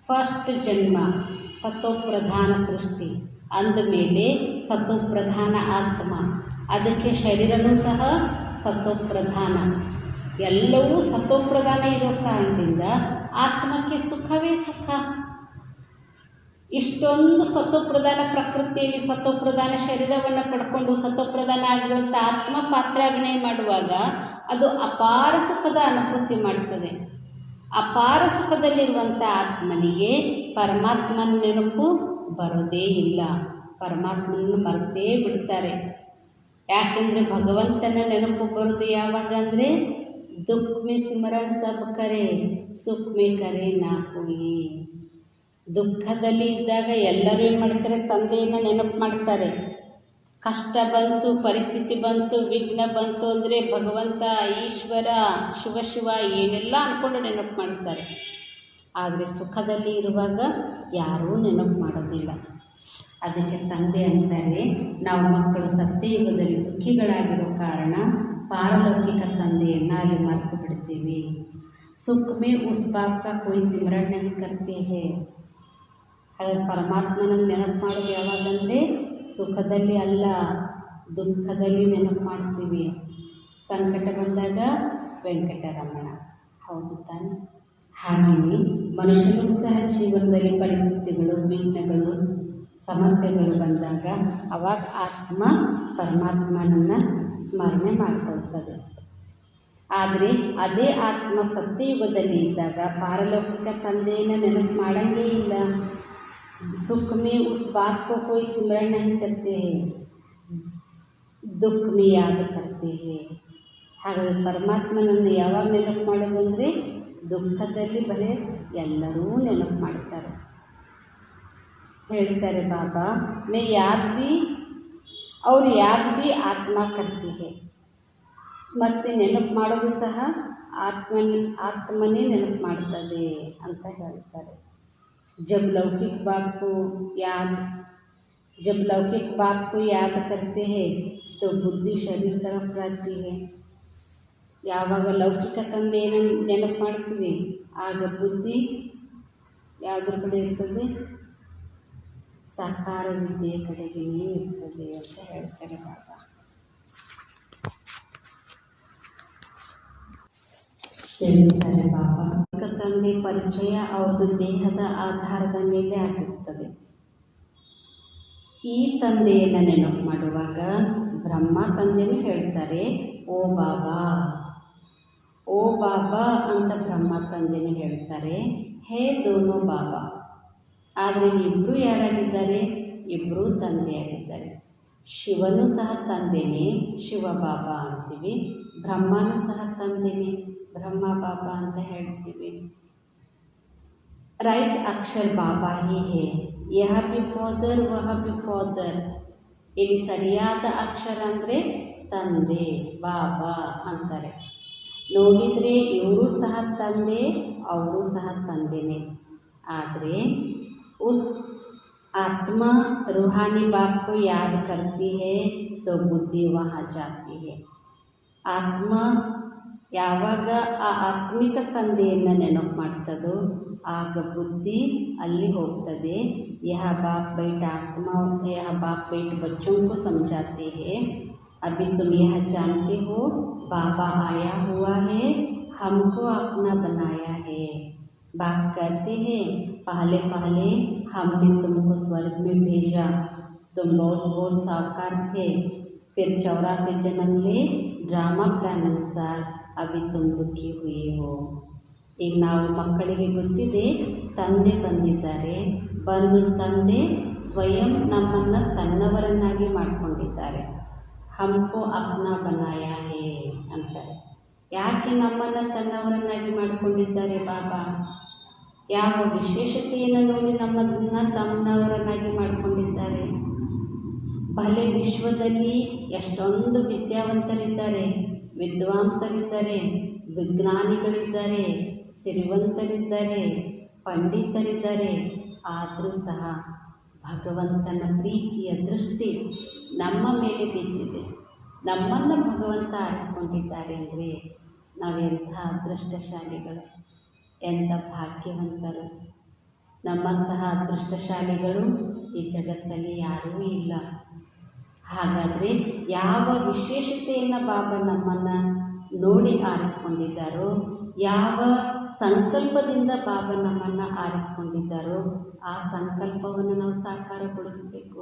ಫಸ್ಟ್ ಜನ್ಮ ಸತೋಪ್ರಧಾನ ಸೃಷ್ಟಿ ಅಂದಮೇಲೆ ಸತೋಪ್ರಧಾನ ಆತ್ಮ ಅದಕ್ಕೆ ಶರೀರವೂ ಸಹ ಸತ್ವಪ್ರಧಾನ. ಎಲ್ಲವೂ ಸತ್ವಪ್ರಧಾನ ಇರೋ ಕಾರಣದಿಂದ ಆತ್ಮಕ್ಕೆ ಸುಖವೇ ಸುಖ. ಇಷ್ಟೊಂದು ಸತ್ವಪ್ರಧಾನ ಪ್ರಕೃತಿಯಲ್ಲಿ ಸತ್ವಪ್ರಧಾನ ಶರೀರವನ್ನು ಪಡ್ಕೊಂಡು ಸತ್ವಪ್ರಧಾನ ಆಗಿರುವಂಥ ಆತ್ಮ ಪಾತ್ರಾಭಿನಯ ಮಾಡುವಾಗ ಅದು ಅಪಾರ ಸುಖದ ಅನುಭೂತಿ ಮಾಡ್ತದೆ. ಅಪಾರ ಸುಖದಲ್ಲಿರುವಂಥ ಆತ್ಮನಿಗೆ ಪರಮಾತ್ಮನ ನೆನಪು ಬರೋದೇ ಇಲ್ಲ. ಪರಮಾತ್ಮನನ್ನು ಮರೆತೇ ಬಿಡ್ತಾರೆ. ಯಾಕೆಂದರೆ ಭಗವಂತನ ನೆನಪು ಬರೋದು ಯಾವಾಗ ಅಂದರೆ ದುಃಖ ಮೇ ಸಿಮರಣ ಸಬ್ ಕರೆ ಸುಖ ಮೇ ಕರೆ ನಾ ಕೋಯಿ. ದುಃಖದಲ್ಲಿ ಇದ್ದಾಗ ಎಲ್ಲರೂ ಏನು ಮಾಡ್ತಾರೆ, ತಂದೆಯನ್ನು ನೆನಪು ಮಾಡ್ತಾರೆ. ಕಷ್ಟ ಬಂತು, ಪರಿಸ್ಥಿತಿ ಬಂತು, ವಿಘ್ನ ಬಂತು ಅಂದರೆ ಭಗವಂತ, ಈಶ್ವರ, ಶಿವ ಏನೆಲ್ಲ ಅಂದ್ಕೊಂಡು ನೆನಪು ಮಾಡ್ತಾರೆ. ಆದರೆ ಸುಖದಲ್ಲಿ ಇರುವಾಗ ಯಾರೂ ನೆನಪು ಮಾಡೋದಿಲ್ಲ. ಅದಕ್ಕೆ ತಂದೆ ಅಂತಾರೆ, ನಾವು ಮಕ್ಕಳು ಸತ್ಯಯುಗದಲ್ಲಿ ಸುಖಿಗಳಾಗಿರೋ ಕಾರಣ ಪಾರಲೌಕಿಕ ತಂದೆಯನ್ನು ಅಲ್ಲಿ ಮರೆತು ಬಿಡ್ತೀವಿ. ಸುಖ ಮೇ ಉಸ್ ಬಾಪ್ ಕಾ ಕೋಯಿ ಸಿಮರನ್ ನಹೀ ಕರ್ತೆ ಹೇ. ಹಾಗಾಗಿ ಪರಮಾತ್ಮನನ್ನು ನೆನಪು ಮಾಡೋದು ಯಾವಾಗಂದರೆ ಸುಖದಲ್ಲಿ ಅಲ್ಲ, ದುಃಖದಲ್ಲಿ ನೆನಪು ಮಾಡ್ತೀವಿ. ಸಂಕಟ ಬಂದಾಗ ವೆಂಕಟರಮಣ, ಹೌದು ತಾನೆ? ಹಾಗೆಯೇ ಮನುಷ್ಯನಿಗೂ ಸಹ ಜೀವನದಲ್ಲಿ ಪರಿಸ್ಥಿತಿಗಳು, ವಿಘ್ನಗಳು, ಸಮಸ್ಯೆಗಳು ಬಂದಾಗ ಅವಾಗ ಆತ್ಮ ಪರಮಾತ್ಮನನ್ನು ಸ್ಮರಣೆ ಮಾಡಿಕೊಳ್ತದೆ. ಆದರೆ ಅದೇ ಆತ್ಮ ಸತ್ಯಯುಗದಲ್ಲಿ ಇದ್ದಾಗ ಪಾರಲೌಕಿಕ ತಂದೆಯನ್ನು ನೆನಪು ಮಾಡೋಂಗೇ ಇಲ್ಲ. ಸುಖ ಮೇ ಉಸ್ ಬಾತ್ ಕೋ ಕೋಯಿ ಸಿಮರನ್ ನಹೀ ಕರ್ತೆ ಹೇ, ದುಃಖ ಮೇ ಯಾದ್ ಕರ್ತೆ ಹೇ. ಹಾಗಾದರೆ ಪರಮಾತ್ಮನನ್ನು ಯಾವಾಗ ನೆನಪು ಮಾಡೋದಂದರೆ ದುಃಖದಲ್ಲಿ ಬರೀ ಎಲ್ಲರೂ ನೆನಪು ಮಾಡ್ತಾರೆ. ಹೇಳ್ತಾರೆ ಬಾಬಾ, ಮೇ ಯಾದ್ ಭಿ ಅವ್ರು ಯಾದ್ ಭಿ ಆತ್ಮ ಕರ್ತಿ ಹೇ. ಮತ್ತು ನೆನಪು ಮಾಡೋದು ಸಹ ಆತ್ಮನೇ ನೆನಪು ಮಾಡ್ತದೆ ಅಂತ ಹೇಳ್ತಾರೆ. ಜಬ್ ಲೌಕಿಕ ಬಾಪ್ ಕೋ ಯಾದ್ ಕರ್ತೆ ಹೇ ತೋ ಬುದ್ಧಿ ಶರೀರ ತರಫ್ रहती है. ಯಾವಾಗ ಲೌಕಿಕ ತಂದೆಯನ್ನು ನೆನಪು ಮಾಡ್ತೀವಿ ಆಗ ಬುದ್ಧಿ ಯಾವುದ್ರ ಕಡೆ ಇರ್ತದೆ? ಸಾಕಾರ ವಿದ್ಯೆಯ ಕಡೆಗೆ ಇರ್ತದೆ ಅಂತ ಹೇಳ್ತಾರೆ ಬಾಬಾ. ಹೇಳ್ತಾರೆ ಬಾಬಾ, ತಂದೆ ಪರಿಚಯ ಅವ್ರದ್ದು ದೇಹದ ಆಧಾರದ ಮೇಲೆ ಆಗಿರ್ತದೆ. ಈ ತಂದೆಯನ್ನು ನೆನಪು ಮಾಡುವಾಗ ಬ್ರಹ್ಮ ತಂದೆಯೂ ಹೇಳ್ತಾರೆ ಓ ಬಾಬಾ, ಓ ಬಾಬಾ ಅಂತ ಬ್ರಹ್ಮ ತಂದೆಯೂ ಹೇಳ್ತಾರೆ, ಹೇ ದೋನೋ ಬಾಬಾ. ಆದರೆ ಇಬ್ಬರು ಯಾರಾಗಿದ್ದಾರೆ? ಇಬ್ಬರೂ ತಂದೆಯಾಗಿದ್ದಾರೆ. ಶಿವನೂ ಸಹ ತಂದೆಯೇ, ಶಿವ ಬಾಬಾ ಅಂತೀವಿ. ಬ್ರಹ್ಮನೂ ಸಹ ತಂದೆಯೇ, ಬ್ರಹ್ಮ ಬಾಬಾ ಅಂತ ಹೇಳ್ತೀವಿ. ರೈಟ್ ಅಕ್ಷರ ಬಾಬಾ ಹಿ ಹೇ, ಯಹ ಬಿ ಫಾದರ್ ವಹ ಬಿ ಫಾದರ್. ಇಲ್ಲಿ ಸರಿಯಾದ ಅಕ್ಷರ ಅಂದರೆ ತಂದೆ, ಬಾಬಾ ಅಂತಾರೆ. ನೋಡಿದರೆ ಇವರು ಸಹ ತಂದೆ, ಅವರು ಸಹ ತಂದೆಯೇ. ಆದರೆ ಉಸ್ ಆತ್ಮ ರೂಹಾನಿ ಬಾಪ್ ಕೋ ಯಾದ್ ಕರ್ತಿ ಹೇ ತೋ ಬುದ್ಧಿ ವಹಾ ಜಾತಿ ಹೇ. ಆತ್ಮ ಯಾವಾಗ ಆ ಆತ್ಮಿಕ ತಂದೆಯನ್ನು ನೆನಪು ಮಾಡ್ತದೋ ಆಗ ಬುದ್ಧಿ ಅಲ್ಲಿ ಹೋಗ್ತದೆ. ಯಹ ಬಾಪ್ ಬೈಟ್ ಬಚ್ಚೋं को समझाते हैं, अभी तुम यह जानते हो बाबा आया हुआ है, हमको अपना बनाया है. बाप कहते हैं पहले हमने तुमको स्वर्ग में भेजा, तुम बहुत सावकार थे, फिर 84 जन्म ले ड्रामा प्लान अनुसार अभी तुम दुखी हुए हो. ಈಗ ನಾವು ಮಕ್ಕಳಿಗೆ ಗೊತ್ತಿದೆ ತಂದೆ ಬಂದಿದ್ದಾರೆ, ಬಂದು ತಂದೆ ಸ್ವಯಂ ನಮ್ಮನ್ನು ತನ್ನವರನ್ನಾಗಿ ಮಾಡಿಕೊಂಡಿದ್ದಾರೆ. ಹಮ್ಕೋ ಅಪ್ನಾ ಬನಾಯಾ ಹೇ ಅಂತಾರೆ. ಯಾಕೆ ನಮ್ಮನ್ನು ತನ್ನವರನ್ನಾಗಿ ಮಾಡಿಕೊಂಡಿದ್ದಾರೆ ಬಾಬಾ? ಯಾವ ವಿಶೇಷತೆಯನ್ನು ನೋಡಿ ನಮ್ಮನ್ನು ತಮ್ಮನವರನ್ನಾಗಿ ಮಾಡಿಕೊಂಡಿದ್ದಾರೆ? ಭಲೆ ವಿಶ್ವದಲ್ಲಿ ಎಷ್ಟೊಂದು ವಿದ್ಯಾವಂತರಿದ್ದಾರೆ, ವಿದ್ವಾಂಸರಿದ್ದಾರೆ, ವಿಜ್ಞಾನಿಗಳಿದ್ದಾರೆ, ಸಿರಿವಂತರಿದ್ದಾರೆ, ಪಂಡಿತರಿದ್ದಾರೆ. ಆದರೂ ಸಹ ಭಗವಂತನ ಪ್ರೀತಿಯ ದೃಷ್ಟಿ ನಮ್ಮ ಮೇಲೆ ಬಿದ್ದಿದೆ. ನಮ್ಮನ್ನು ಭಗವಂತ ಆರಿಸಿಕೊಂಡಿದ್ದಾರೆ ಅಂದರೆ ನಾವೆಂಥ ಅದೃಷ್ಟಶಾಲಿಗಳು, ಎಂಥ ಭಾಗ್ಯವಂತರು. ನಮ್ಮಂತಹ ಅದೃಷ್ಟಶಾಲಿಗಳು ಈ ಜಗತ್ತಲ್ಲಿ ಯಾರೂ ಇಲ್ಲ. ಹಾಗಾದರೆ ಯಾವ ವಿಶೇಷತೆಯನ್ನು ಬಾಬಾ ನಮ್ಮನ್ನು ನೋಡಿ ಆರಿಸ್ಕೊಂಡಿದ್ದಾರೋ, ಯಾವ ಸಂಕಲ್ಪದಿಂದ ಬಾಬಾ ನಮ್ಮನ್ನು ಆರಿಸ್ಕೊಂಡಿದ್ದಾರೋ ಆ ಸಂಕಲ್ಪವನ್ನು ನಾವು ಸಾಕಾರಗೊಳಿಸಬೇಕು.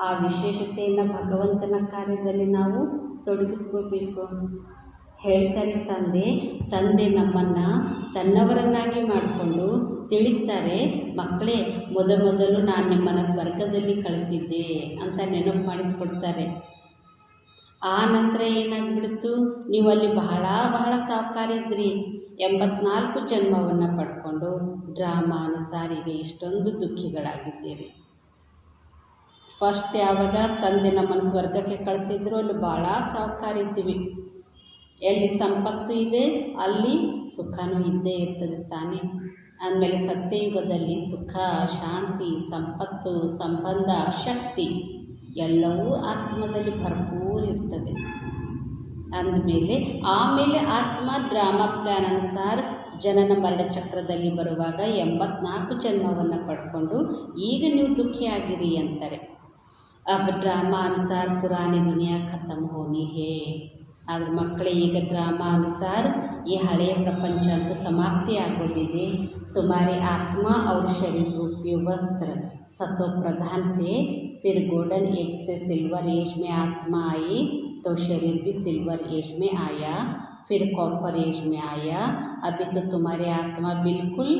ಆ ವಿಶೇಷತೆಯನ್ನು ಭಗವಂತನ ಕಾರ್ಯದಲ್ಲಿ ನಾವು ತೊಡಗಿಸ್ಕೋಬೇಕು. ಹೇಳ್ತಾರೆ ತಂದೆ ನಮ್ಮನ್ನು ತನ್ನವರನ್ನಾಗಿ ಮಾಡಿಕೊಂಡು ತಿಳಿಸ್ತಾರೆ, ಮಕ್ಕಳೇ ಮೊದಲು ನಾನು ನಿಮ್ಮನ್ನು ಸ್ವರ್ಗದಲ್ಲಿ ಕಳಿಸಿದ್ದೆ ಅಂತ ನೆನಪು ಮಾಡಿಸ್ಕೊಡ್ತಾರೆ. ಆ ನಂತರ ಏನಾಗ್ಬಿಡ್ತು, ನೀವು ಅಲ್ಲಿ ಬಹಳ ಸಾವುಕಾರಿದ್ರಿ, 84 ಜನ್ಮವನ್ನು ಪಡ್ಕೊಂಡು ಡ್ರಾಮಾ ಅನುಸಾರ ಈಗ ಇಷ್ಟೊಂದು ದುಃಖಿಗಳಾಗಿದ್ದೀರಿ. ಫಸ್ಟ್ ಯಾವಾಗ ತಂದೆ ನಮ್ಮನ್ನು ಸ್ವರ್ಗಕ್ಕೆ ಕಳಿಸಿದ್ರು ಅಲ್ಲಿ ಭಾಳ ಸಾವುಕಾರಿದ್ದೀವಿ. ಎಲ್ಲಿ ಸಂಪತ್ತು ಇದೆ ಅಲ್ಲಿ ಸುಖನೂ ಇದ್ದೇ ಇರ್ತದೆ ತಾನೇ. ಅಂದಮೇಲೆ ಸತ್ಯಯುಗದಲ್ಲಿ ಸುಖ, ಶಾಂತಿ, ಸಂಪತ್ತು, ಸಂಬಂಧ, ಶಕ್ತಿ ಎಲ್ಲವೂ ಆತ್ಮದಲ್ಲಿ ಭರ್ಪೂರ್ ಇರ್ತದೆ. ಅಂದಮೇಲೆ ಆಮೇಲೆ ಆತ್ಮ ಡ್ರಾಮಾ ಪ್ಲ್ಯಾನ್ ಅನುಸಾರ ಜನನ ಮರಣ ಚಕ್ರದಲ್ಲಿ ಬರುವಾಗ 84 ಜನ್ಮವನ್ನು ಪಡ್ಕೊಂಡು ಈಗ ನೀವು ದುಃಖಿಯಾಗಿರಿ ಅಂತಾರೆ. ಅಬ್ ಡ್ರಾಮಾ ಅನುಸಾರ ಪುರಾಣಿ ದುನಿಯಾ ಖತಮ್ ಹೋನಿ ಹೇ. ಆದರೆ ಮಕ್ಕಳೇ ಈಗ ಡ್ರಾಮಾ ಅನುಸಾರ ಈ ಹಳೆಯ ಪ್ರಪಂಚ ಅಂತೂ ಸಮಾಪ್ತಿ ಆಗೋದಿದೆ. तुम्हारे आत्मा और शरीर रूपी वस्त्र सतो प्रधान थे, फिर गोल्डन एज से सिल्वर एज में आत्मा आई तो शरीर भी सिल्वर एज में आया, फिर कॉपर एज में आया. अभी तो तुम्हारी आत्मा बिल्कुल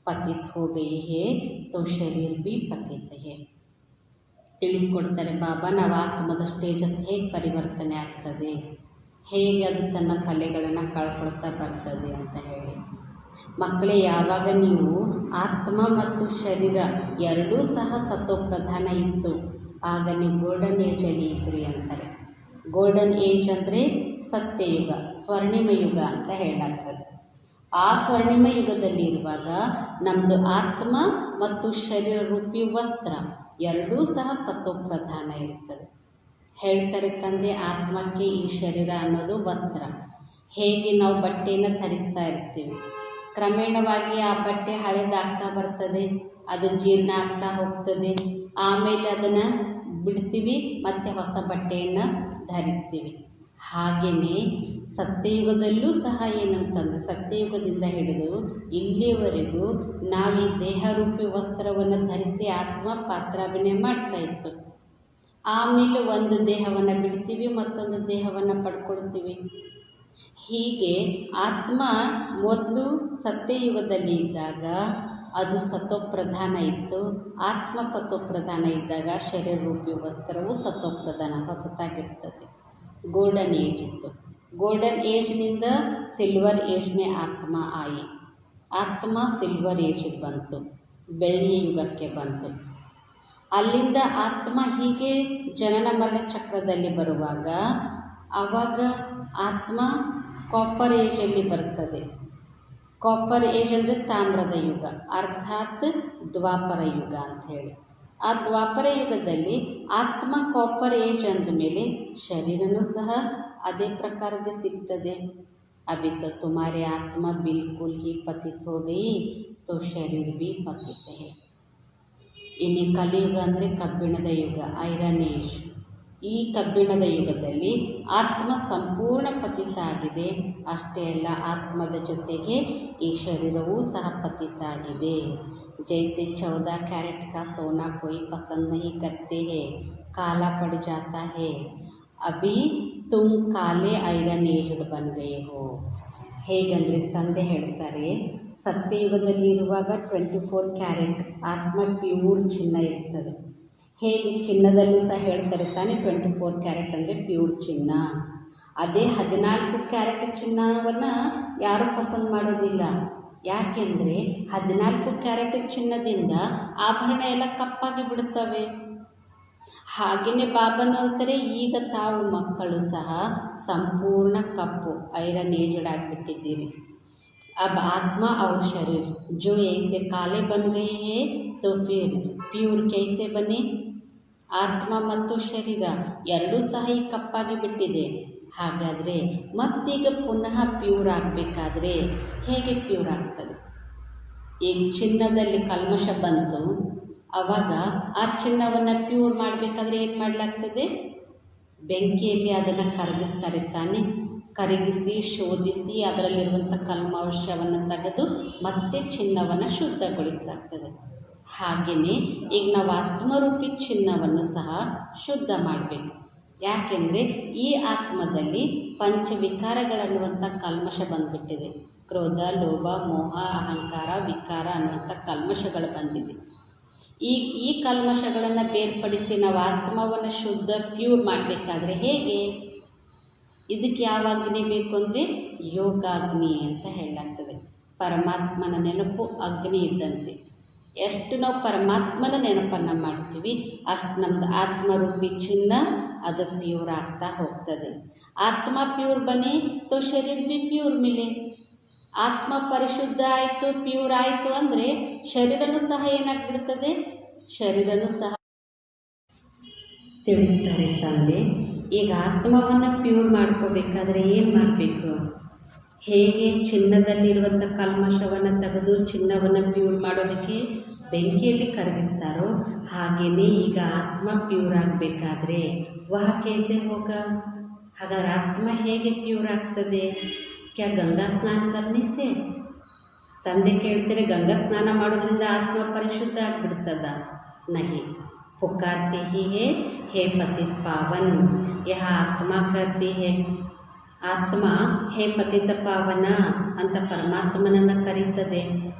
पतित हो गई है तो शरीर भी पतित है. ತಿಳಿಸ್ಕೊಡ್ತಾರೆ ಬಾಬಾ, ನಾವು ಆತ್ಮದ ಸ್ಟೇಜಸ್ ಹೇಗೆ ಪರಿವರ್ತನೆ ಆಗ್ತದೆ, ಹೇಗೆ ಅದು ತನ್ನ ಕಲೆಗಳನ್ನು ಕಳ್ಕೊಳ್ತಾ ಬರ್ತದೆ ಅಂತ ಹೇಳಿ. ಮಕ್ಕಳೇ, ಯಾವಾಗ ನೀವು ಆತ್ಮ ಮತ್ತು ಶರೀರ ಎರಡೂ ಸಹ ಸತೋಪ್ರಧಾನ ಇತ್ತು ಆಗ ನೀವು ಗೋಲ್ಡನ್ ಏಜಲ್ಲಿ ಇದ್ರಿ ಅಂತಾರೆ. ಗೋಲ್ಡನ್ ಏಜ್ ಅಂದರೆ ಸತ್ಯಯುಗ, ಸ್ವರ್ಣಿಮ ಯುಗ ಅಂತ ಹೇಳಲಾಗ್ತದೆ. ಆ ಸ್ವರ್ಣಿಮ ಯುಗದಲ್ಲಿ ಇರುವಾಗ ನಮ್ಮದು ಆತ್ಮ ಮತ್ತು ಶರೀರ ರೂಪಿ ವಸ್ತ್ರ ಎರಡೂ ಸಹ ಸತೋಪ್ರಧಾನ ಇರ್ತದೆ. ಹೇಳ್ತಾರೆ ತಂದೆ, ಆತ್ಮಕ್ಕೆ ಈ ಶರೀರ ಅನ್ನೋದು ವಸ್ತ್ರ. ಹೇಗೆ ನಾವು ಬಟ್ಟೆಯನ್ನು ಧರಿಸ್ತಾ ಇರ್ತೀವಿ, ಕ್ರಮೇಣವಾಗಿ ಆ ಬಟ್ಟೆ ಹಳೆದಾಗ್ತಾ ಬರ್ತದೆ, ಅದು ಜೀರ್ಣ ಆಗ್ತಾ ಹೋಗ್ತದೆ, ಆಮೇಲೆ ಅದನ್ನು ಬಿಡ್ತೀವಿ, ಮತ್ತು ಹೊಸ ಬಟ್ಟೆಯನ್ನು ಧರಿಸ್ತೀವಿ. ಹಾಗೆಯೇ ಸತ್ಯಯುಗದಲ್ಲೂ ಸಹ ಏನಂತಂದರೆ ಸತ್ಯಯುಗದಿಂದ ಹಿಡಿದು ಇಲ್ಲಿಯವರೆಗೂ ನಾವು ಈ ದೇಹರೂಪಿ ವಸ್ತ್ರವನ್ನು ಧರಿಸಿ ಆತ್ಮ ಪಾತ್ರಾಭಿನಯ ಮಾಡ್ತಾಯಿತ್ತು. ಆಮೇಲೆ ಒಂದು ದೇಹವನ್ನು ಬಿಡ್ತೀವಿ, ಮತ್ತೊಂದು ದೇಹವನ್ನು ಪಡ್ಕೊಳ್ತೀವಿ. ಹೀಗೆ ಆತ್ಮ ಮೊದಲು ಸತ್ಯಯುಗದಲ್ಲಿ ಇದ್ದಾಗ ಅದು ಸತೋಪ್ರಧಾನ ಇತ್ತು. ಆತ್ಮ ಸತೋಪ್ರಧಾನ ಇದ್ದಾಗ ಶರೀರ ರೂಪಿ ವಸ್ತ್ರವು ಸತೋಪ್ರಧಾನ ಹೊಸತಾಗಿರ್ತದೆ. ಗೋಲ್ಡನ್ ಏಜ್ ಇತ್ತು. ಗೋಲ್ಡನ್ ಏಜ್ನಿಂದ ಸಿಲ್ವರ್ ಏಜ್ ಮೇ ಆತ್ಮ ಆಯಿ. ಆತ್ಮ ಸಿಲ್ವರ್ ಏಜಿಗೆ ಬಂತು, ಬೆಳ್ಳಿಯ ಯುಗಕ್ಕೆ ಬಂತು. ಅಲ್ಲಿಂದ ಆತ್ಮ ಹೀಗೆ ಜನನ ಮರಣ ಚಕ್ರದಲ್ಲಿ ಬರುವಾಗ ಆವಾಗ ಆತ್ಮ ಕಾಪರ್ ಏಜಲ್ಲಿ ಬರ್ತದೆ. ಕಾಪರ್ ಏಜ್ ಅಂದರೆ ತಾಮ್ರದ ಯುಗ, ಅರ್ಥಾತ್ ದ್ವಾಪರ ಯುಗ ಅಂಥೇಳಿ. ಆ ದ್ವಾಪರ ಯುಗದಲ್ಲಿ ಆತ್ಮ ಕಾಪರ್ ಏಜ್ ಅಂದಮೇಲೆ ಶರೀರನೂ ಸಹ ಅದೇ ಪ್ರಕಾರದ ಸಿಗ್ತದೆ. ಅಭಿ ತೋ ತುಮಾರಿ ಆತ್ಮ ಬಿಲ್ಕುಲ್ ಹಿ ಪತಿತ್ ಹೋ ಗಯಿ ತೋ ಶರೀರ್ ಭಿ ಪತಿತ್ ಹೇ. ಇನ್ನು ಕಲಿಯುಗ ಅಂದರೆ ಕಬ್ಬಿಣದ ಯುಗ, ಐರನ್ ಏಜ್. ಈ ಕಬ್ಬಿಣದ ಯುಗದಲ್ಲಿ ಆತ್ಮ ಸಂಪೂರ್ಣ ಪತಿತ ಆಗಿದೆ. ಅಷ್ಟೇ ಅಲ್ಲ, ಆತ್ಮದ ಜೊತೆಗೆ ಈ ಶರೀರವೂ ಸಹ ಪತಿತ ಆಗಿದೆ. जैसे 14 कैरेट का सोना कोई पसंद नहीं करते हैं, काला पड़ जाता है. अभी तुम काले ಐರನ್ ಏಜ್ಡ್ ಬನ್ ಗಯೆ ಹೋ. ಹೇಗಂದರೆ ತಂದೆ ಹೇಳ್ತಾರೆ, ಸತ್ಯಯುಗದಲ್ಲಿ ಇರುವಾಗ 24 ಕ್ಯಾರೆಟ್ ಆತ್ಮ ಪ್ಯೂರ್ ಚಿನ್ನ ಇರ್ತದೆ. ಹೇಗೆ ಚಿನ್ನದಲ್ಲೂ ಸಹ ಹೇಳ್ತಾರೆ ತಾನೇ 24 ಕ್ಯಾರೆಟ್ ಅಂದರೆ ಪ್ಯೂರ್ ಚಿನ್ನ. ಅದೇ 14 ಕ್ಯಾರೆಟ್ ಚಿನ್ನವನ್ನು ಯಾರೂ ಪಸಂದ್ ಮಾಡೋದಿಲ್ಲ. ಯಾಕೆಂದರೆ 14 ಕ್ಯಾರೆಟ್ ಚಿನ್ನದಿಂದ ಆಭರಣ ಎಲ್ಲ ಕಪ್ಪಾಗಿ ಬಿಡುತ್ತವೆ. ಹಾಗೆಯೇ ಬಾಬನ ಅಂತಾರೆ, ಈಗ ತಾವು ಮಕ್ಕಳು ಸಹ ಸಂಪೂರ್ಣ ಕಪ್ಪು ಐರನ್ ಏಜ್ಡ್ ಆಗಿಬಿಟ್ಟಿದ್ದೀರಿ. अब आत्मा और शरीर जो ऐसे काले बन गए हैं तो फिर प्यूर कैसे बने. ಆತ್ಮ ಮತ್ತು ಶರೀರ ಎರಡೂ ಸಹ ಈ ಕಪ್ಪಾಗಿ ಬಿಟ್ಟಿದೆ. ಹಾಗಾದರೆ ಮತ್ತೀಗ ಪುನಃ ಪ್ಯೂರ್ ಆಗಬೇಕಾದ್ರೆ ಹೇಗೆ ಪ್ಯೂರ್ ಆಗ್ತದೆ? ಈಗ ಚಿನ್ನದಲ್ಲಿ ಕಲ್ಮಶ ಬಂತು, ಆವಾಗ ಆ ಚಿನ್ನವನ್ನು ಪ್ಯೂರ್ ಮಾಡಬೇಕಾದ್ರೆ ಏನು ಮಾಡಲಾಗ್ತದೆ? ಬೆಂಕಿಯಲ್ಲಿ ಅದನ್ನು ಕರಗಿಸ್ತಾರೆ ತಾನೆ. ಕರಗಿಸಿ ಶೋಧಿಸಿ ಅದರಲ್ಲಿರುವಂಥ ಕಲ್ಮಾಂಶವನ್ನು ತೆಗೆದು ಮತ್ತೆ ಚಿನ್ನವನ್ನು ಶುದ್ಧಗೊಳಿಸಲಾಗ್ತದೆ. ಹಾಗೆಯೇ ಈಗ ನಾವು ಆತ್ಮರೂಪಿ ಚಿನ್ನವನ್ನು ಸಹ ಶುದ್ಧ ಮಾಡಬೇಕು. ಯಾಕೆಂದರೆ ಈ ಆತ್ಮದಲ್ಲಿ ಪಂಚವಿಕಾರಗಳನ್ನುವಂಥ ಕಲ್ಮಶ ಬಂದುಬಿಟ್ಟಿದೆ. ಕ್ರೋಧ, ಲೋಭ, ಮೋಹ, ಅಹಂಕಾರ, ವಿಕಾರ ಅನ್ನುವಂಥ ಕಲ್ಮಶಗಳು ಬಂದಿದೆ. ಈ ಕಲ್ಮಶಗಳನ್ನು ಬೇರ್ಪಡಿಸಿ ನಾವು ಆತ್ಮವನ್ನು ಶುದ್ಧ ಪ್ಯೂರ್ ಮಾಡಬೇಕಾದ್ರೆ ಹೇಗೆ? ಇದಕ್ಕೆ ಯಾವ ಅಗ್ನಿ ಬೇಕು ಅಂದರೆ ಯೋಗಾಗ್ನಿ ಅಂತ ಹೇಳಲಾಗ್ತದೆ. ಪರಮಾತ್ಮನ ನೆನಪು ಅಗ್ನಿ ಇದ್ದಂತೆ. ಎಷ್ಟು ನಾವು ಪರಮಾತ್ಮನ ನೆನಪನ್ನು ಮಾಡ್ತೀವಿ ಅಷ್ಟು ನಮ್ಮದು ಆತ್ಮರೂಪಿ ಚಿನ್ನ ಅದು ಪ್ಯೂರ್ ಆಗ್ತಾ ಹೋಗ್ತದೆ. ಆತ್ಮ ಪ್ಯೂರ್ ಬನೆ ತೋ ಶರೀರ ಭಿ ಪ್ಯೂರ್ ಮಿಲೆ. ಆತ್ಮ ಪರಿಶುದ್ಧ ಆಯಿತು, ಪ್ಯೂರ್ ಆಯಿತು ಅಂದರೆ ಶರೀರನೂ ಸಹ ಏನಾಗ್ಬಿಡ್ತದೆ? ಶರೀರನೂ ಸಹ ತಿಳಿಸ್ತಾರೆ ತಂದೆ. ಈಗ ಆತ್ಮವನ್ನು ಪ್ಯೂರ್ ಮಾಡ್ಕೋಬೇಕಾದ್ರೆ ಏನು ಮಾಡಬೇಕು? ಹೇಗೆ ಚಿನ್ನದಲ್ಲಿರುವಂಥ ಕಲ್ಮಶವನ್ನು ತೆಗೆದು ಚಿನ್ನವನ್ನು ಪ್ಯೂರ್ ಮಾಡೋದಕ್ಕೆ ಬೆಂಕಿಯಲ್ಲಿ ಕರಗಿಸ್ತಾರೋ ಹಾಗೆಯೇ ಈಗ ಆತ್ಮ ಪ್ಯೂರ್ ಆಗಬೇಕಾದ್ರೆ ವಹ ಕೇಸೆ ಹೋಗ. ಹಾಗಾದ್ರೆ ಆತ್ಮ ಹೇಗೆ ಪ್ಯೂರ್ ಆಗ್ತದೆ? ಕ್ಯಾ ಗಂಗಾ ಸ್ನಾನ ಕರ್ನಿಸೆ? ತಂದೆ ಕೇಳ್ತಾರೆ, ಗಂಗಾ ಸ್ನಾನ ಮಾಡೋದ್ರಿಂದ ಆತ್ಮ ಪರಿಶುದ್ಧ ಆಗಿಬಿಡ್ತದ? ನಹಿ. ಪುಕಾರ್ತಿ ಹಿ ಹೇ ಪತಿತ ಪಾವನ್. ಯಹ ಆತ್ಮ ಕರ್ತಿ ಹೇ. ಆತ್ಮ ಹೇ ಪತಿತ ಪಾವನ ಅಂತ ಪರಮಾತ್ಮನನ್ನು ಕರೀತದೆ.